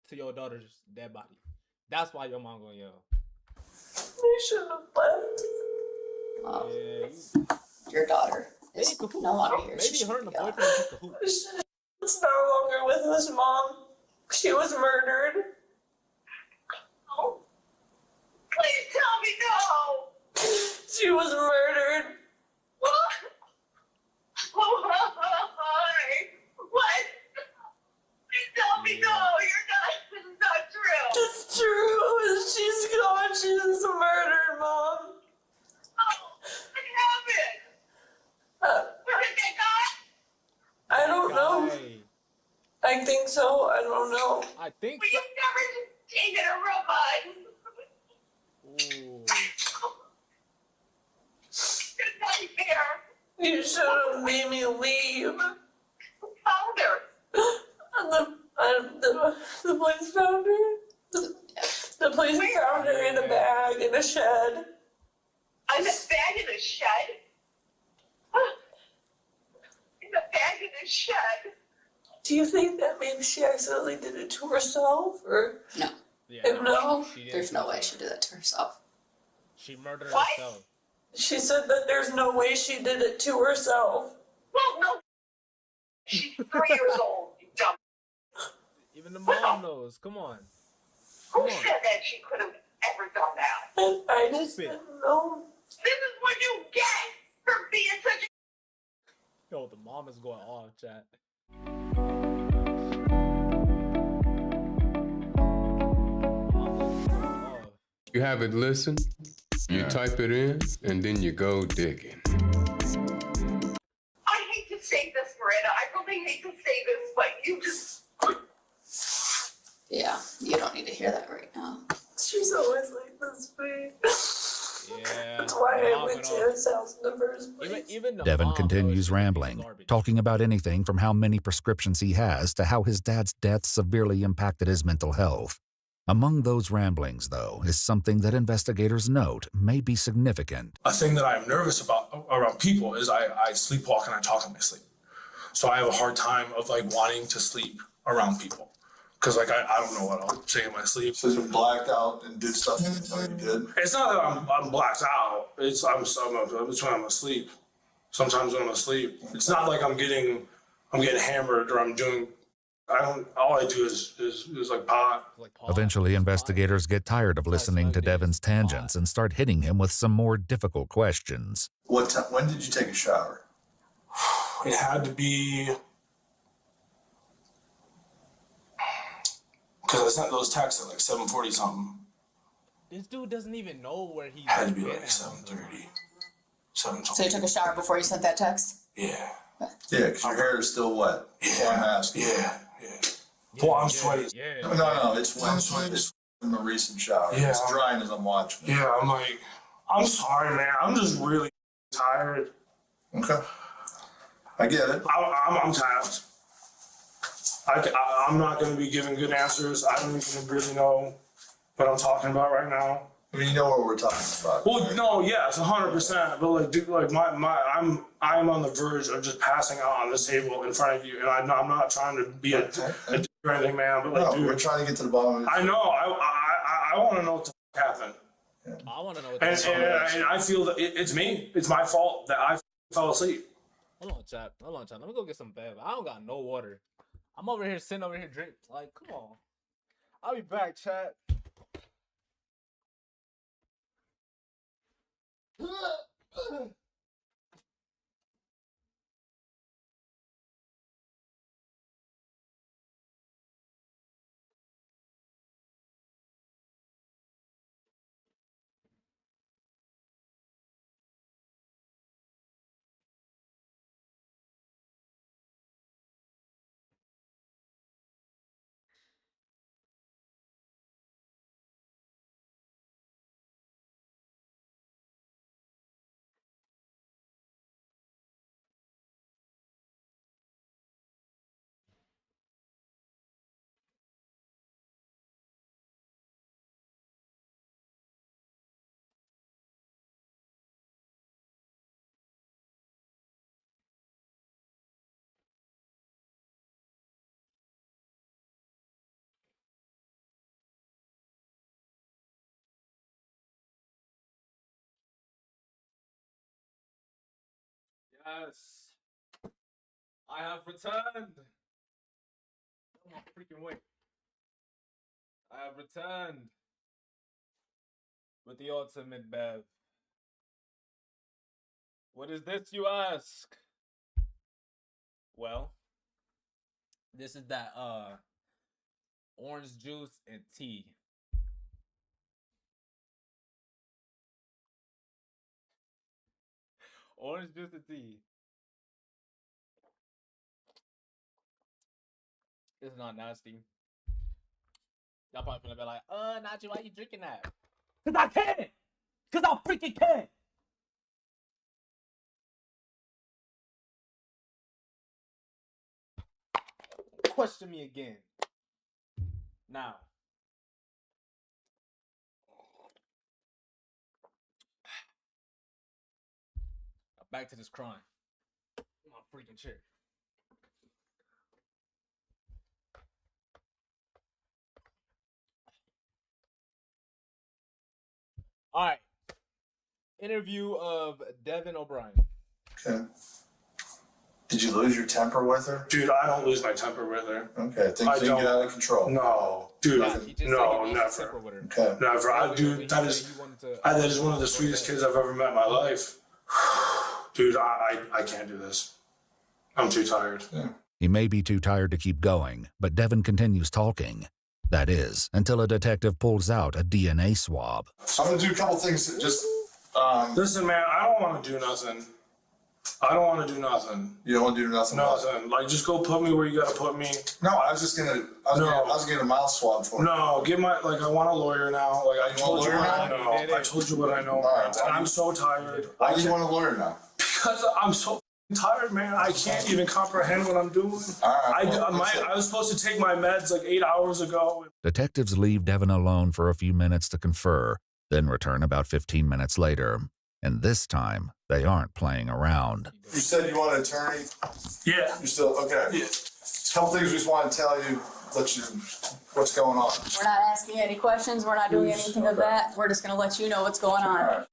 to your daughter's dead body. That's why your mom gonna yell.
You shouldn't have left.
Oh.
Yeah,
your daughter is no longer here.
Maybe her and the boyfriend took the hoop.
It's no longer with his mom. She was murdered. Oh. Please tell me no. She was murdered. What? What? Please tell me no. This is not true. It's true. She's gone. She's murdered, Mom. Oh, what happened? Where did they go? I don't know. I think so. I don't know.
I think
so. You've never taken a robot.
Ooh.
Good nightmare. You should have made me leave. Who found her? The police found her. The police found her in a bag in a shed. In a bag in a shed? In a bag in a shed? Do you think that maybe she accidentally did it to herself, or
no?
Yeah,
no.
There's no way she did that to herself.
She murdered
What?
herself.
She said that there's no way she did it to herself. Well, no. She's 3 years old, you dumb.
Even the mom knows. Come on.
Who said that she could have ever done that? I just didn't know. This is what you get for being such a...
Yo, the mom is going off, chat.
You have it listen, you type it in, and then you go digging.
I hate to say this, Miranda. I really hate to say this, but you just...
Yeah, you don't need to hear that right now.
She's always like this, babe.
Yeah.
That's why I went to his house in the first place.
Even the
Devin
mom
continues rambling, talking about anything from how many prescriptions he has to how his dad's death severely impacted his mental health. Among those ramblings, though, is something that investigators note may be significant.
A thing that I'm nervous about around people is I sleepwalk and I talk in my sleep. So I have a hard time of like wanting to sleep around people. Because like I don't know what I'll say in my sleep.
So you blacked out and did stuff you didn't know you did?
It's not that I'm blacked out. It's when I'm asleep. Sometimes when I'm asleep. It's not like I'm getting hammered or I'm doing all I do is like pot.
Eventually, investigators get tired of listening to Devin's tangents and start hitting him with some more difficult questions.
When did you take a shower?
It had to be, because I sent those texts at like 7:40 something.
This dude doesn't even know where he
had to be like 7:30. 7:20.
So you took a shower before you sent that text?
Yeah.
Yeah, because your hair is still wet.
Yeah.
I'm asking.
Yeah. Well, I'm sweaty.
No, it's in the recent shower.
Yeah.
It's drying as I'm watching.
Yeah, I'm sorry, man. I'm just really tired.
Okay. I get it.
I'm tapped. I'm not going to be giving good answers. I don't even really know what I'm talking about right now.
I mean, you know what we're talking about.
Well,
right?
no, yes, 100%. But like, dude, like I'm on the verge of just passing out on this table in front of you, and I'm not trying to be a dick or anything, man. But like,
No,
dude,
we're trying to get to the bottom of it.
I know. I want to know what the f happened.
I want to know what
And I feel that it's me. It's my fault that I fell asleep.
Hold on, chat. Let me go get some bev. I don't got no water. I'm over here sitting over here drinking. Like, come on. I'll be back, chat. Yes. I have returned. Oh my freaking wait. I have returned with the ultimate bev. What is this, you ask? Well, this is that orange juice and tea. Orange juice and tea. It's not nasty. Y'all probably gonna be like, Nachi, why you drinking that? Cause I can! Cause I freaking can! Question me again. Now. Back to this crime. My freaking chair. All right. Interview of Devin O'Brien.
Okay. Did you lose your temper with her?
Dude, I don't lose my temper with her.
Okay, things didn't get out of control.
No, dude, no, never.
Okay.
Never. Dude, that is one of the sweetest kids I've ever met in my life. Dude, I can't do this. I'm too tired.
Yeah.
He may be too tired to keep going, but Devin continues talking. That is, until a detective pulls out a DNA swab.
I'm gonna do a couple things that just.
Listen, man, I don't want to do nothing. I don't want to do nothing.
You don't want to do nothing?
Nothing. Like, just go put me where you gotta put me.
No, I was just gonna. I was getting a mouth swab for you.
No, I want a lawyer now. Like, I told you what I know. I told you what I know.
All right,
and I'm so tired.
Why do you want a lawyer now?
Because I'm so tired, man. I can't even comprehend what I'm doing. I was supposed to take my meds like 8 hours ago.
Detectives leave Devin alone for a few minutes to confer, then return about 15 minutes later. And this time, they aren't playing around.
You said you want an attorney?
Yeah.
You're still, okay. Yeah. A couple things we just want to tell you, let you what's going on.
We're not asking you any questions. We're not doing anything of that. We're just going to let you know what's going on.
All right.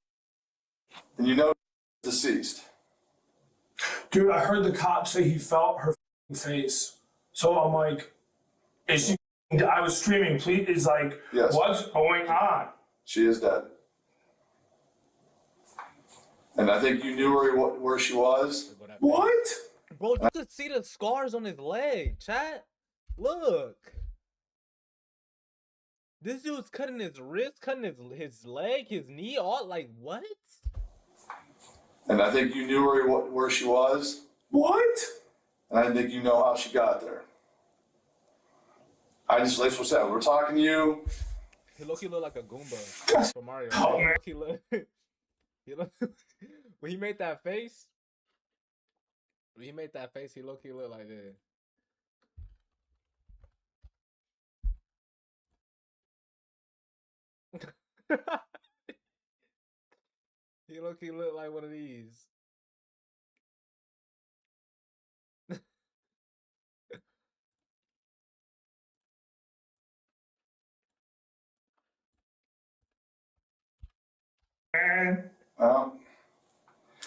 And you know deceased.
Dude, I heard the cop say he felt her face. So I'm like, is she? I was screaming, please. It's like,
yes.
What's going on?
She is dead. And I think you knew where she was.
What?
Bro, you could see the scars on his leg, chat. Look. This dude's cutting his wrist, cutting his leg, his knee, all like what?
And I think you knew where she was.
What?
And I think you know how she got there. That's what's that. We're talking to you.
He look like a Goomba from Mario.
Oh, man.
He look when he made that face. When he made that face, he looked like that. He look like one of these.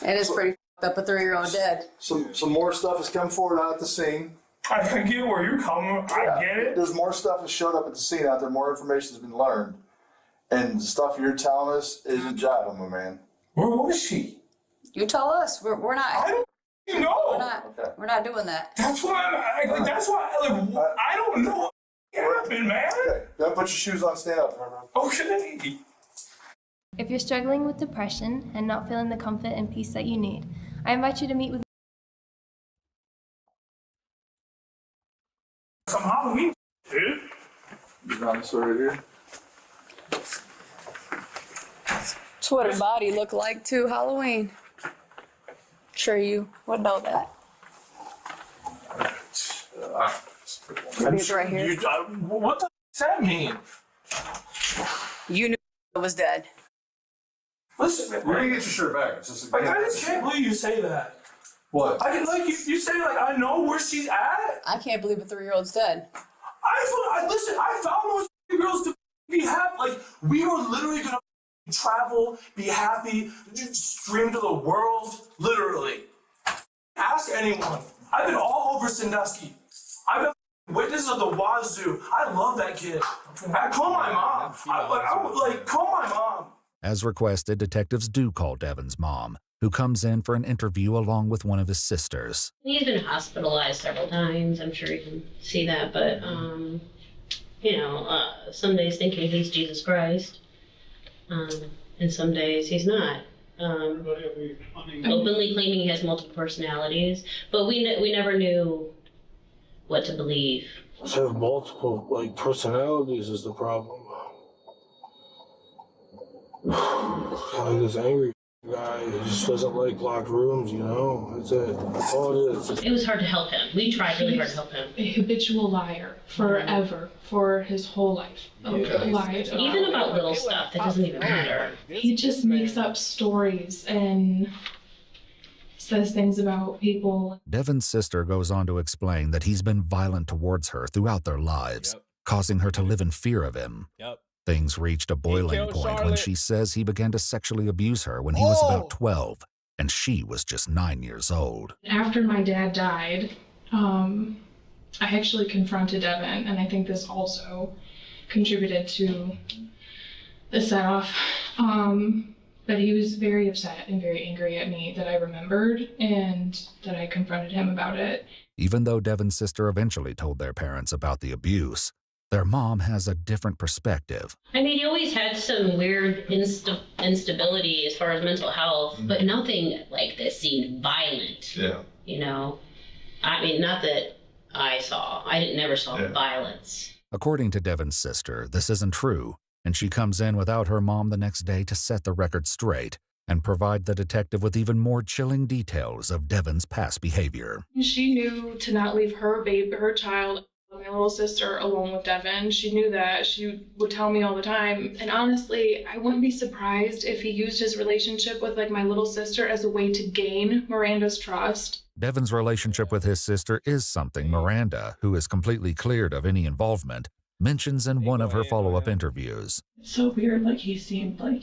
It is pretty f***ed up, a 3-year-old dead.
Some more stuff has come forward out at the scene.
I get where you're coming. I get it.
There's more stuff has showed up at the scene out there. More information has been learned. And the stuff you're telling us isn't jiving, my man.
Where was she?
You tell us. We're not.
I don't know.
We're not doing that.
That's why I don't know what happened, man.
Okay. Don't put your shoes on. Stand up.
Okay.
If you're struggling with depression and not feeling the comfort and peace that you need, I invite you to meet with
Some Halloween, dude.
You got this right here.
That's what her body looked like too, Halloween. Sure you would know that. Maybe it's right here.
What the does that mean?
You knew it was dead.
Listen, man.
We're gonna get your shirt back. It's just
I just can't believe you say that.
What?
I can you say like I know where she's at.
I can't believe a 3-year-old's dead.
I found those girls to be happy. Like we were literally gonna travel, be happy, stream to the world, literally. Ask anyone. I've been all over Sandusky. I've been witness of the wazoo. I love that kid. I call my mom. Call my mom.
As requested, detectives do call Devin's mom, who comes in for an interview along with one of his sisters.
He's been hospitalized several times. I'm sure you can see that, but some days thinking he's Jesus Christ, and some days he's not. Openly claiming he has multiple personalities, but we never knew what to believe.
To have multiple personalities is the problem. Like this angry guy who just doesn't like locked rooms, That's it. That's all it is.
It was hard to help him. We tried really hard to help him.
A habitual liar forever, for his whole life. Lied
even about little stuff that doesn't even matter.
He just makes up stories and says things about people.
Devin's sister goes on to explain that he's been violent towards her throughout their lives, causing her to live in fear of him. Things reached a boiling point when she says he began to sexually abuse her when he was about 12, and she was just 9 years old.
After my dad died, I actually confronted Devin, and I think this also contributed to the set-off. But he was very upset and very angry at me that I remembered and that I confronted him about it.
Even though Devin's sister eventually told their parents about the abuse, their mom has a different perspective.
I mean, he always had some weird instability as far as mental health, but nothing like that seemed violent.
Yeah.
I mean, not that I saw. I never saw violence.
According to Devin's sister, this isn't true, and she comes in without her mom the next day to set the record straight and provide the detective with even more chilling details of Devon's past behavior.
She knew to not leave her child, my little sister, alone with Devon. She knew that. She would tell me all the time. And honestly, I wouldn't be surprised if he used his relationship with like my little sister as a way to gain Miranda's trust.
Devon's relationship with his sister is something Miranda, who is completely cleared of any involvement, mentions in one of her follow-up interviews.
It's so weird, like he seemed like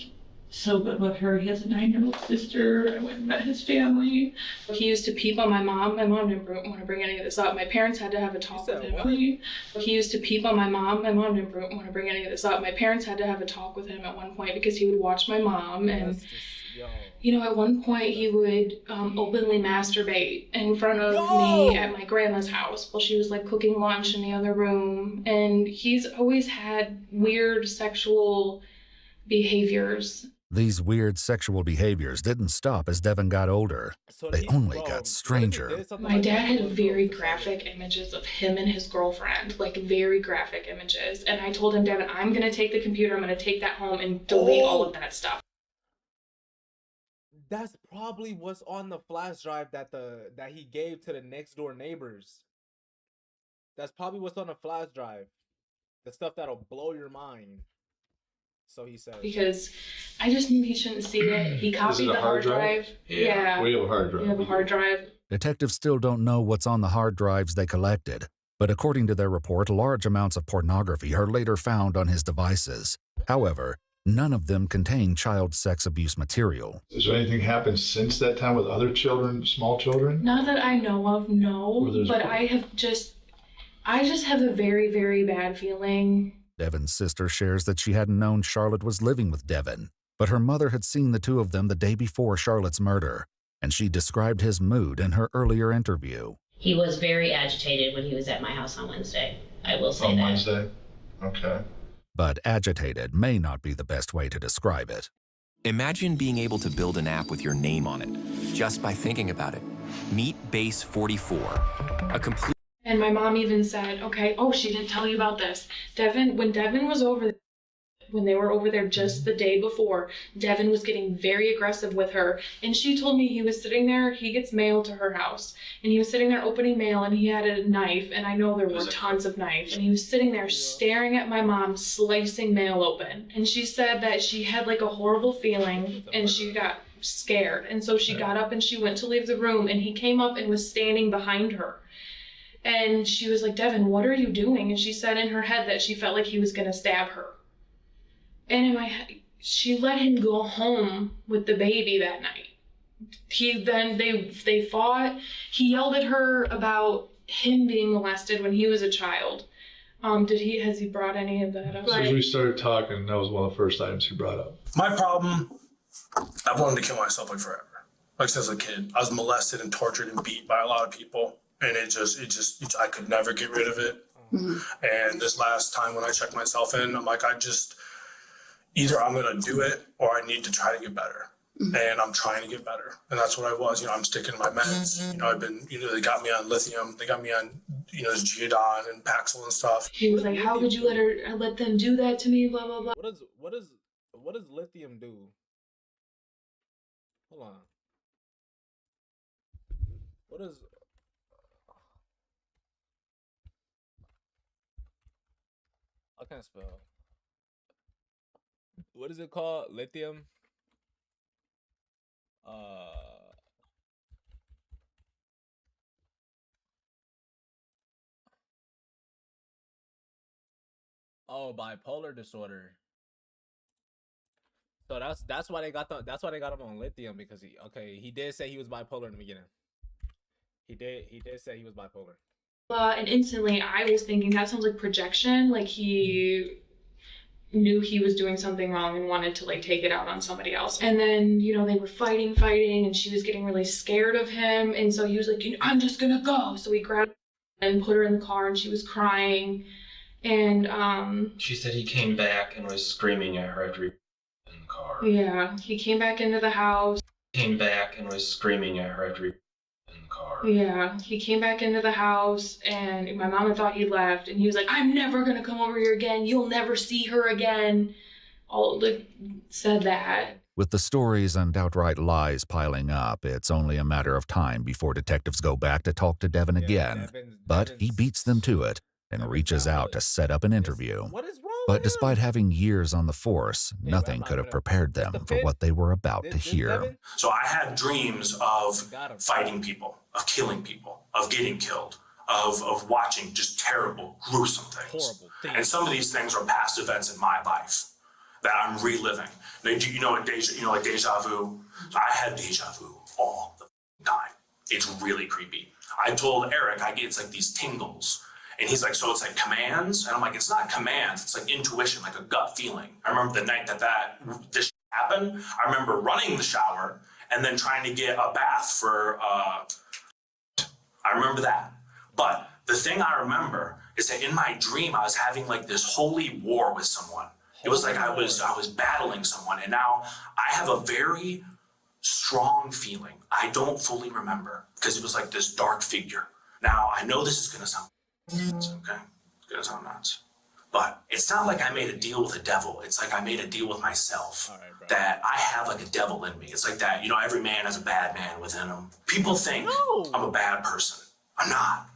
so good with her. He has a 9-year-old sister. I went and met his family. He used to peep on my mom. My mom didn't want to bring any of this up. My parents had to have a talk with him. He used to peep on my mom. My mom didn't want to bring any of this up. My parents had to have a talk with him at one point because he would watch my mom. And, you know, at one point he would openly masturbate in front of me at my grandma's house while she was like cooking lunch in the other room. And he's always had weird sexual behaviors.
These weird sexual behaviors didn't stop as Devon got older. They only got stranger.
My dad had very graphic images of him and his girlfriend, like very graphic images. And I told him, Devon, I'm going to take the computer, I'm going to take that home and delete all of that stuff.
That's probably what's on the flash drive that he gave to the next door neighbors. That's probably what's on the flash drive. The stuff that'll blow your mind. So he says.
Because I just knew he shouldn't see it. He copied the hard drive. Yeah.
We have a hard drive.
We have a hard drive.
Detectives still don't know what's on the hard drives they collected, but according to their report, large amounts of pornography are later found on his devices. However, none of them contain child sex abuse material.
Has there anything happened since that time with other children, small children?
Not that I know of, no. But I just have a very, very bad feeling.
Devon's sister shares that she hadn't known Charlotte was living with Devon, but her mother had seen the two of them the day before Charlotte's murder, and she described his mood in her earlier interview.
He was very agitated when he was at my house on Wednesday. I will say that.
On Wednesday? Okay.
But agitated may not be the best way to describe it.
Imagine being able to build an app with your name on it, just by thinking about it. Meet Base 44, a complete...
And my mom even said, okay, oh, she didn't tell you about this. When Devon was over, when they were over there just the day before, Devon was getting very aggressive with her. And she told me he was sitting there, he gets mail to her house. And he was sitting there opening mail and he had a knife. And I know there were tons of knives. And he was sitting there staring at my mom, slicing mail open. And she said that she had like a horrible feeling and she got scared. And so she got up and she went to leave the room and he came up and was standing behind her. And she was like, Devon, what are you doing? And she said in her head that she felt like he was going to stab her. And in my head, she let him go home with the baby that night. They fought. He yelled at her about him being molested when he was a child. Has he brought any of that up?
As soon as we started talking, that was one of the first items he brought up.
My problem, I wanted to kill myself like forever. Like since a kid. I was molested and tortured and beat by a lot of people. And I could never get rid of it. Mm-hmm. And this last time when I checked myself in, I'm like, either I'm going to do it or I need to try to get better. Mm-hmm. And I'm trying to get better. And that's what I was. I'm sticking to my meds. I've been, they got me on lithium. They got me on, this Geodon and Paxil and stuff.
He was like, how could you let them do that to me? Blah, blah, blah.
What does lithium do? Hold on. I can't spell. What is it called? Lithium? Bipolar disorder. So that's why they got him on lithium, because he did say he was bipolar in the beginning. He did say he was bipolar.
And instantly I was thinking that sounds like projection, like he knew he was doing something wrong and wanted to take it out on somebody else. And then, they were fighting, and she was getting really scared of him. And so he was like, I'm just gonna go. So he grabbed her and put her in the car and she was crying. And
she said he came back and was screaming at her after he in the car.
Yeah, he came back into the house.
Came back and was screaming at her after he in the car.
Yeah, he came back into the house and my mom had thought he left and he was like, I'm never gonna come over here again. You'll never see her again. Said that.
With the stories and outright lies piling up, it's only a matter of time before detectives go back to talk to Devin again. But he beats them to it and reaches out to set up an interview. But despite having years on the force, nothing could have prepared them for what they were about to hear.
So I had dreams of fighting people, of killing people, of getting killed, of watching just terrible, gruesome things. And some of these things are past events in my life that I'm reliving. Now, you know what like deja vu? I had deja vu all the time. It's really creepy. I told Eric, it's like these tingles. And he's like, so it's like commands? And I'm like, it's not commands. It's like intuition, like a gut feeling. I remember the night this happened. I remember running the shower and then trying to get a bath for, I remember that. But the thing I remember is that in my dream, I was having like this holy war with someone. It was like I was battling someone. And now I have a very strong feeling. I don't fully remember because it was like this dark figure. Now, I know this is going to sound nuts, okay? It's going to sound nuts. But it's not like I made a deal with the devil. It's like I made a deal with myself that I have like a devil in me. It's like that, every man has a bad man within him. People think I'm a bad person. I'm not.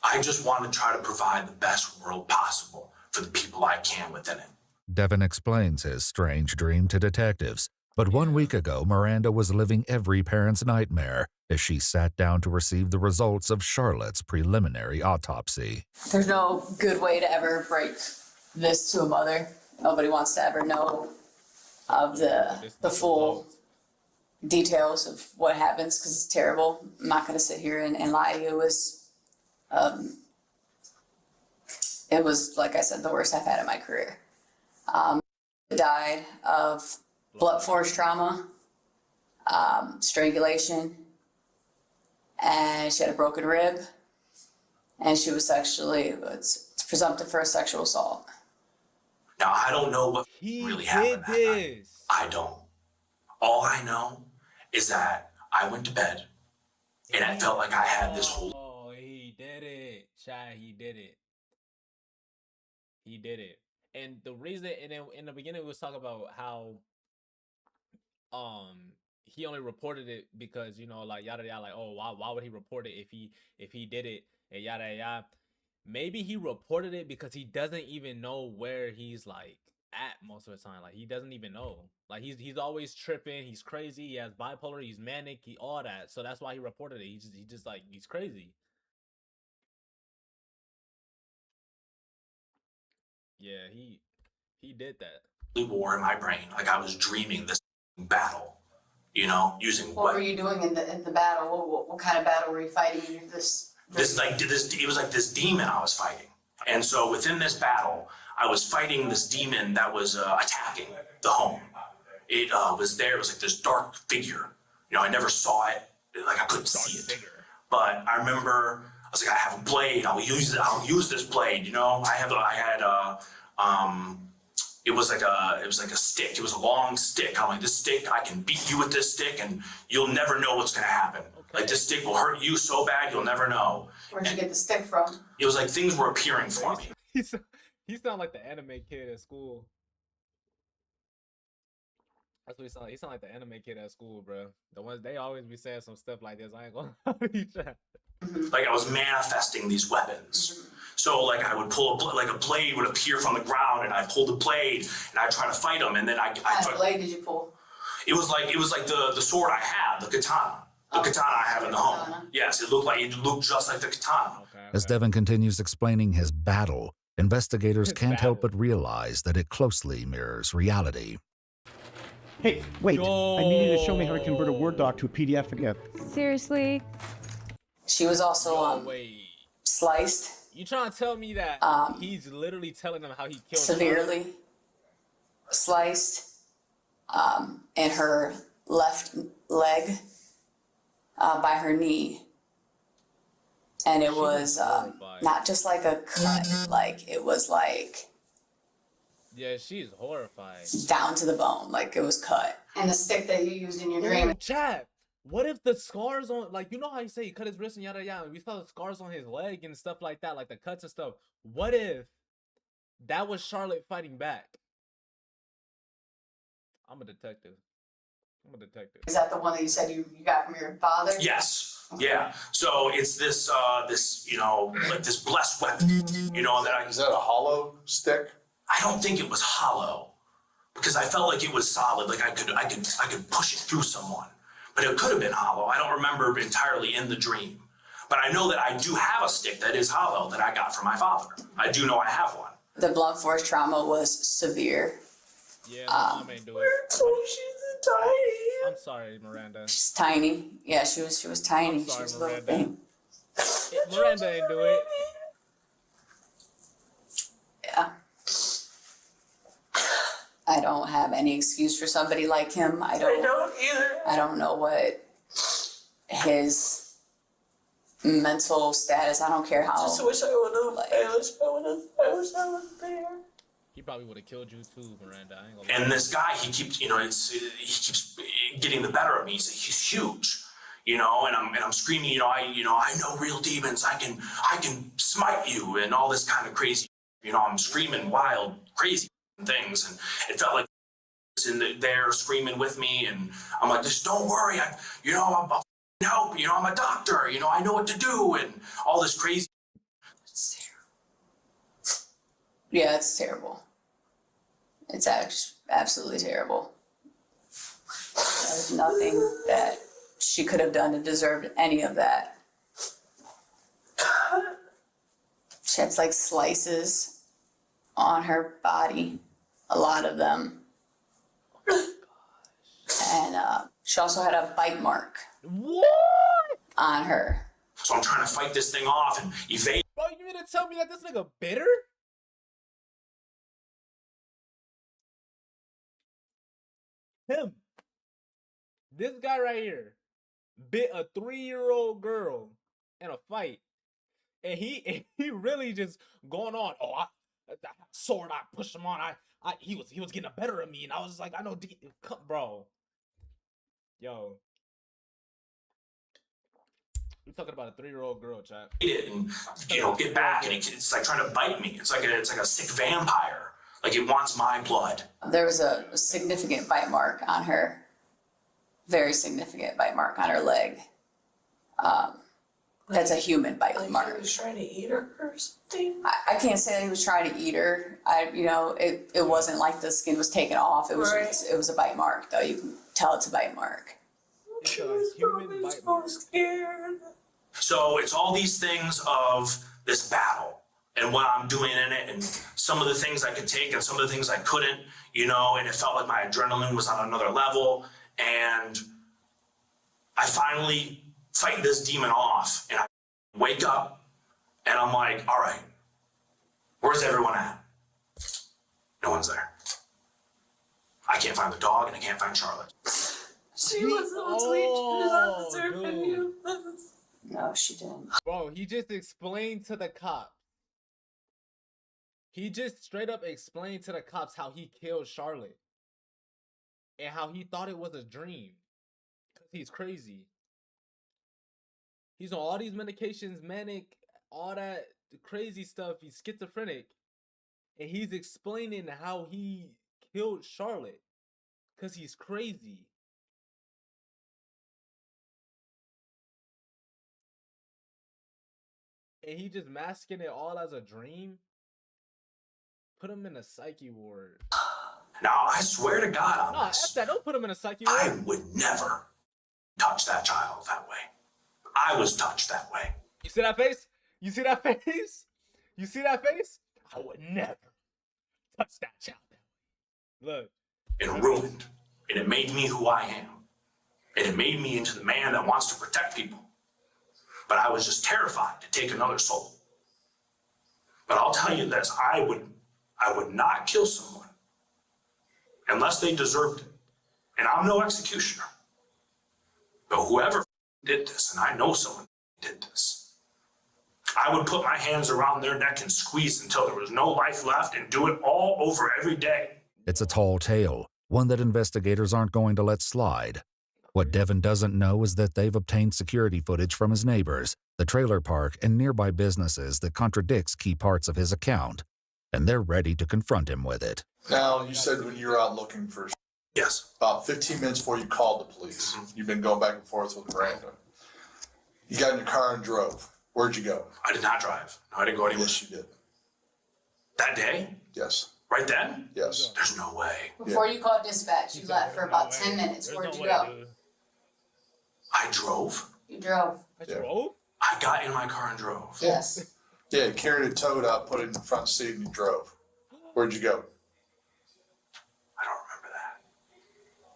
I just want to try to provide the best world possible for the people I can within it.
Devin explains his strange dream to detectives. But 1 week ago, Miranda was living every parent's nightmare as she sat down to receive the results of Charlotte's preliminary autopsy.
There's no good way to ever break this to a mother. Nobody wants to ever know of the full details of what happens because it's terrible. I'm not going to sit here and lie to you. It was, like I said, the worst I've had in my career. Died of blunt force trauma, strangulation, and she had a broken rib, and she was it's presumptive for a sexual assault.
Now, I don't know what really happened that night. I don't. All I know is that I went to bed, and I felt like I had this whole...
Oh, he did it. Chad, he did it. He did it. And the reason, and then in the beginning, we was talking about how he only reported it because, like yada yada, like, oh, why would he report it if he did it and yada yada. Maybe he reported it because he doesn't even know where he's like at most of the time. Like he doesn't even know. Like he's always tripping, he's crazy, he has bipolar, he's manic, all that. So that's why he reported it. He just like he's crazy. Yeah, he did that.
War in my brain, like I was dreaming this battle, using
what were you doing in the battle? What kind of battle were you fighting? It was like
this demon I was fighting, and so within this battle, I was fighting this demon that was attacking the home. It was there. It was like this dark figure. I never saw it. Like I couldn't see it, but I remember I was like, I have a blade. I'll use it. I'll use this blade. It was like a stick. It was a long stick. I'm like, this stick, I can beat you with this stick and you'll never know what's going to happen. Okay. Like this stick will hurt you so bad, you'll never know.
Where'd you get the stick from?
It was like things were appearing for me.
He sound like the anime kid at school. That's what he sound like. He sound like the anime kid at school, bro. The ones, they always be saying some stuff like this. I ain't gonna
like I was manifesting these weapons. So like I would pull a blade would appear from the ground, and I pulled the blade and I try to fight him, and then
What kind of blade did you pull?
It was like the sword I had, the katana. The katana I have in the home. Yes, it looked just like the katana.
As Devin continues explaining his battle, investigators can't help but realize that it closely mirrors reality.
Hey, wait. I need you to show me how to convert a Word doc to a PDF again.
Seriously?
She was also sliced.
You trying to tell me that he's literally telling them how he killed
severely sliced in her left leg by her knee, and it was not just like a cut, like it was like
she's horrified
down to the bone, like it was cut. And the stick that you used in your dream.
Chat. What if the scars on, like, you know how you say he cut his wrist and yada yada, we saw the scars on his leg and stuff like that, like the cuts and stuff. What if that was Charlotte fighting back? I'm a detective. I'm a detective.
Is that the one that you said you got from your father?
Yes. Yeah. So it's this, like this blessed weapon, that
Is that a hollow stick?
I don't think it was hollow because I felt like it was solid. Like I could push it through someone, but it could have been hollow. I don't remember entirely in the dream, but I know that I do have a stick that is hollow that I got from my father. I do know I have one.
The blunt force trauma was severe.
Yeah, mom ain't do it.
She's tiny.
I'm sorry, Miranda.
She's tiny. Yeah, she was tiny.
I'm sorry,
she was a little
Miranda.
thing.
Miranda ain't do it.
Yeah. I don't have any excuse for somebody like him. I don't
either.
I don't know what his mental status. I don't care how.
Just wish I would have. I wish I was there.
He probably would have killed you too, Miranda. I ain't gonna lie.
And this guy, he keeps getting the better of me. He's huge, and I'm screaming, I know real demons. I can smite you and all this kind of crazy. I'm screaming wild, crazy things, and it felt like in there screaming with me, and I'm like, just don't worry, I'll help. I'm a doctor. I know what to do, and all this crazy.
Yeah, it's terrible. It's absolutely terrible. There's nothing that she could have done to deserve any of that. She had like slices on her body, a lot of them. And she also had a bite mark.
What?
On her.
So I'm trying to fight this thing off and evade.
Bro, you mean to tell me that this nigga bitter? Him. This guy right here bit a 3-year-old girl in a fight. And he really just going on. Oh, that sword I pushed him on. He was getting the better of me. And I was like, I know, bro. Yo. We're talking about a 3-year-old girl, chat.
And get back, and it's like trying to bite me. It's like a sick vampire. Like it wants my blood.
There was a significant bite mark on her. Very significant bite mark on her leg. That's a human bite mark.
He was trying to eat her or something.
I can't say that he was trying to eat her. It wasn't like the skin was taken off. It was it was a bite mark, though. You can tell it's a bite mark.
It's a human bite mark.
Scared.
So it's all these things of this battle and what I'm doing in it, and some of the things I could take and some of the things I couldn't, and it felt like my adrenaline was on another level. And I finally fight this demon off, and I wake up and I'm like, all right, where's everyone at? No one's there. I can't find the dog and I can't find Charlotte.
She was not deserve any of this.
No, she didn't.
Bro, he just explained to the cops. He just straight up explained to the cops how he killed Charlotte. And how he thought it was a dream. Because he's crazy. He's on all these medications, manic, all that crazy stuff. He's schizophrenic. And he's explaining how he killed Charlotte. Because he's crazy. And he just masking it all as a dream. Put him in a psyche ward.
Now, I swear to God on this.
That. Don't put him in a psyche ward.
I would never touch that child that way. I was touched that way.
You see that face? You see that face? You see that face? I would never touch that child that way. Look.
And ruined. And it made me who I am. And it made me into the man that wants to protect people. But I was just terrified to take another soul. But I'll tell you this, I would not kill someone unless they deserved it. And I'm no executioner. But whoever did this, and I know someone did this, I would put my hands around their neck and squeeze until there was no life left and do it all over every day.
It's a tall tale, one that investigators aren't going to let slide. What Devin doesn't know is that they've obtained security footage from his neighbors, the trailer park, and nearby businesses that contradicts key parts of his account, and they're ready to confront him with it.
Now, you said when you were out looking for
Yes.
About 15 minutes before you called the police. You've been going back and forth with Miranda. You got in your car and drove. Where'd you go?
I did not drive. No, I didn't go anywhere.
Yes, you did.
That day?
Yes.
Right then?
Yes.
There's no way.
Before you called dispatch, you left for about 10 minutes. Where'd you go?
I drove?
You drove.
I got in my car and drove.
Yes.
Yeah, you carried a toad out, put it in the front seat, and you drove. Where'd you go?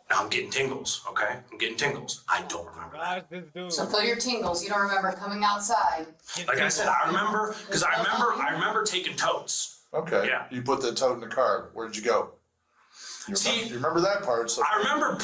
Now I'm getting tingles, okay? I'm getting tingles. I don't remember that.
So for your tingles, you don't remember coming outside.
Like I said, I remember, because I remember taking totes.
Okay.
Yeah.
You put the toad in the car. Where'd you go? You remember that part? So
I remember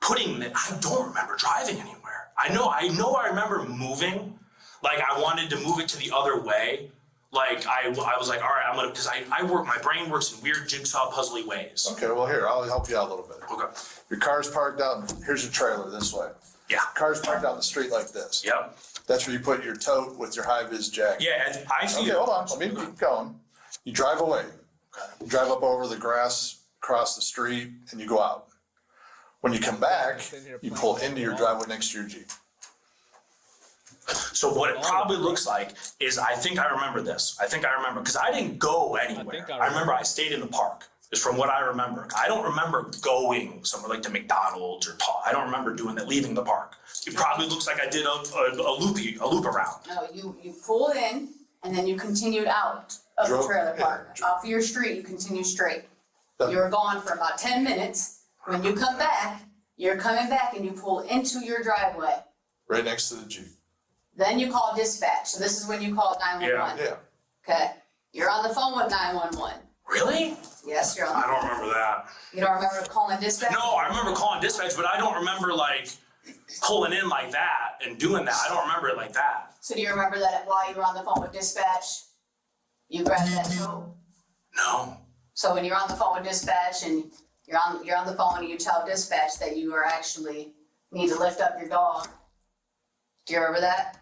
putting it. I don't remember driving anywhere. I remember moving. Like I wanted to move it to the other way. Like I was like, all right, because my brain works in weird jigsaw puzzly ways.
Okay, well here, I'll help you out a little bit.
Okay.
Your car's parked out, here's your trailer this way.
Yeah.
Car's parked out in the street like this.
Yep.
That's where you put your tote with your high-vis jacket.
Yeah, and I see.
Okay, hold on, let me keep going. You drive away. You drive up over the grass, across the street, and you go out. When you come back, you pull into your driveway next to your Jeep.
So what it probably looks like is, I think I remember this. I think I remember, because I didn't go anywhere. I remember I stayed in the park, is from what I remember. I don't remember going somewhere like to McDonald's or I don't remember doing that, leaving the park. It probably looks like I did a loop around.
No, you pulled in and then you continued out of the trailer park. Off your street, you continue straight. You were gone for about 10 minutes. When you come back, you're coming back and you pull into your driveway.
Right next to the Jeep.
Then you call dispatch. So this is when you call 911.
Yeah.
Okay. You're on the phone with 911.
Really?
Yes, you're on the
I don't remember that.
You don't remember calling dispatch?
No, I remember calling dispatch, but I don't remember like pulling in like that and doing that. I don't remember it like that.
So do you remember that while you were on the phone with dispatch, you grabbed that tote?
No.
So when you're on the phone with dispatch and you're on the phone and you tell dispatch that you are actually need to lift up your dog. Do you remember that?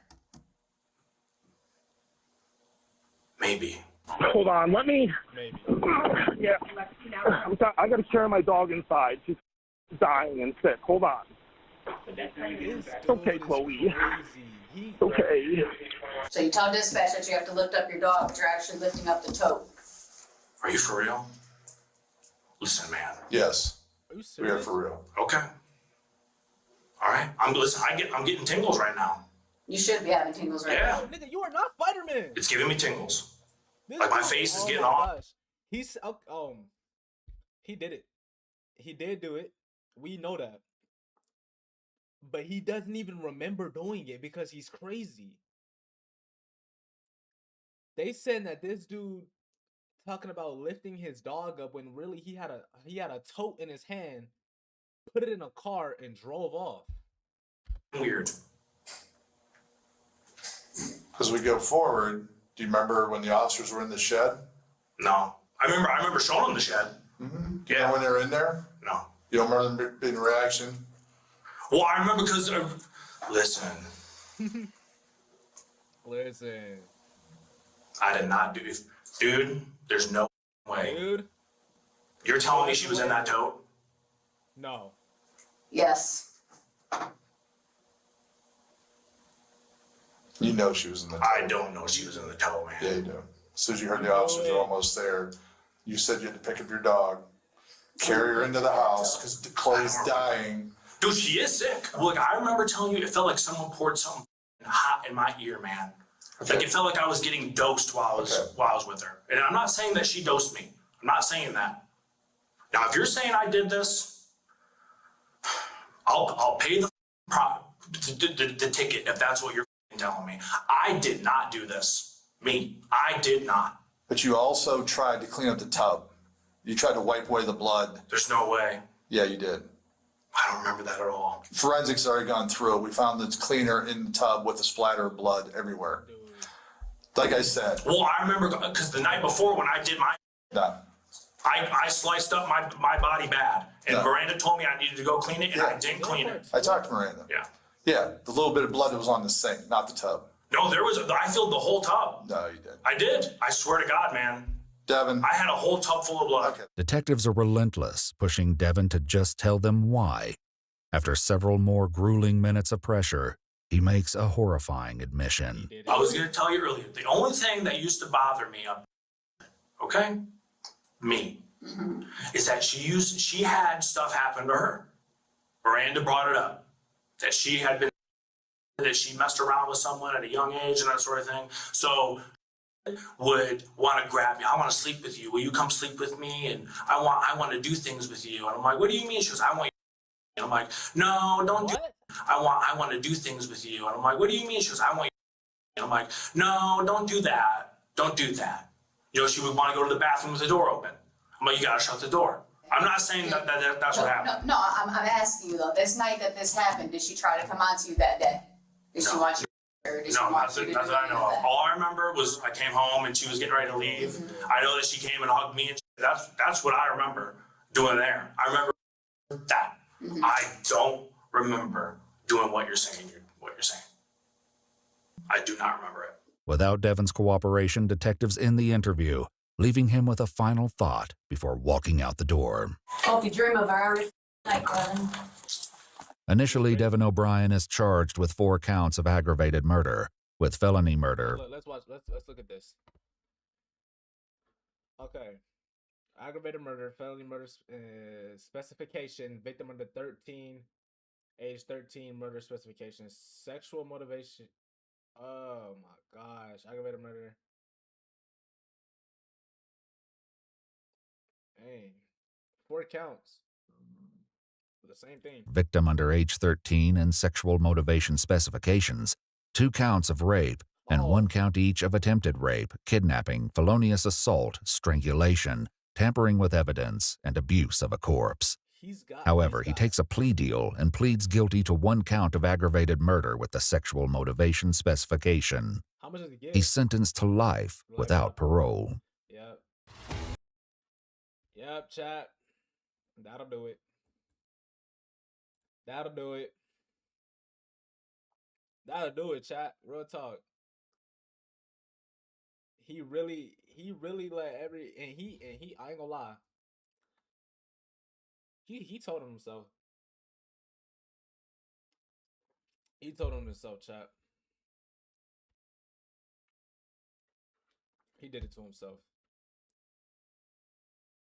Maybe.
Hold on, let me.
Maybe.
Yeah. I gotta carry my dog inside. She's dying and sick. Hold on. It's okay, Chloe. It's okay.
So you tell dispatch that you have to lift up your dog, but you're actually lifting up the tote.
Are you for real? Listen, man.
Yes. We are for real.
Okay. All right. I'm getting tingles right now.
You should be having tingles right now.
Nigga, you are not Spider-Man.
It's giving me tingles. Like my face is getting off.
He's he did it. He did do it. We know that. But he doesn't even remember doing it because he's crazy. They said that this dude talking about lifting his dog up when really he had a tote in his hand, put it in a car and drove off.
Weird.
As we go forward, do you remember when the officers were in the shed?
No. I remember showing them the shed.
Mm-hmm. Do you know when they were in there?
No.
You don't remember them being in reaction?
Well, I remember because listen.
Listen.
I did not do it. Dude, there's no way.
Dude.
You're telling me she was in that tote?
No.
Yes.
You know she was in the tote.
I don't know she was in the tote, man.
Yeah, you do. As soon as you heard the officers were almost there, you said you had to pick up your dog, carry her into the house because Chloe's dying.
Dude, she is sick. Look, I remember telling you it felt like someone poured something hot in my ear, man. Okay. Like it felt like I was getting dosed while I was with her. And I'm not saying that she dosed me. I'm not saying that. Now, if you're saying I did this, I'll pay the ticket if that's what you're telling me. I did not do this. Me, I did not.
But you also tried to clean up the tub. You tried to wipe away the blood.
There's no way.
Yeah, you did.
I don't remember that at all.
Forensics already gone through it. We found the cleaner in the tub with a splatter of blood everywhere. Like I said.
Well, I remember because the night before when I did my, I sliced up my body bad, and Miranda told me I needed to go clean it, and I didn't clean it.
I talked to Miranda.
Yeah.
Yeah, the little bit of blood that was on the sink, not the tub.
No, I filled the whole tub.
No, you did.
I did. I swear to God, man.
Devin.
I had a whole tub full of blood.
Detectives are relentless, pushing Devin to just tell them why. After several more grueling minutes of pressure, he makes a horrifying admission.
I was going to tell you earlier, the only thing that used to bother me, okay, is that she had stuff happen to her. Miranda brought it up, that she messed around with someone at a young age and that sort of thing. So would want to grab me. I want to sleep with you. Will you come sleep with me? And I want to do things with you. And I'm like, what do you mean? She goes, I want you. And I'm like, no, don't do it. I want to do things with you. And I'm like, what do you mean? She goes, I want you. And I'm like, no, don't do that. Don't do that. You know, she would want to go to the bathroom with the door open. I'm like, you got to shut the door. I'm not saying that's what happened.
No, I'm asking you though, this night that this happened, did she try to come on to you that day? Did she want you?
No, nothing I know of. All I remember was I came home and she was getting ready to leave. I know that she came and hugged me, and that's what I remember doing there. I remember that. I don't remember doing what you're saying. I do not remember it.
Without Devin's cooperation, detectives end the interview, leaving him with a final thought before walking out the door.
Hope you dream of our night, Glenn.
Initially, Devin O'Brien is charged with 4 counts of aggravated murder, with felony murder.
Let's look at this. Okay. Aggravated murder, felony murder specification, victim under 13, age 13, murder specification, sexual motivation. Oh my gosh, aggravated murder. Dang. 4 counts. The same thing.
Victim under age 13 and sexual motivation specifications, 2 counts of rape, and 1 count each of attempted rape, kidnapping, felonious assault, strangulation, tampering with evidence, and abuse of a corpse. However, he takes a plea deal and pleads guilty to 1 count of aggravated murder with the sexual motivation specification.
How much does he get?
He's sentenced to life without parole.
Yep. Yep, chat. That'll do it. That'll do it. That'll do it, chat. Real talk. He really let he I ain't gonna lie. He told him himself. He told him himself, chat. He did it to himself.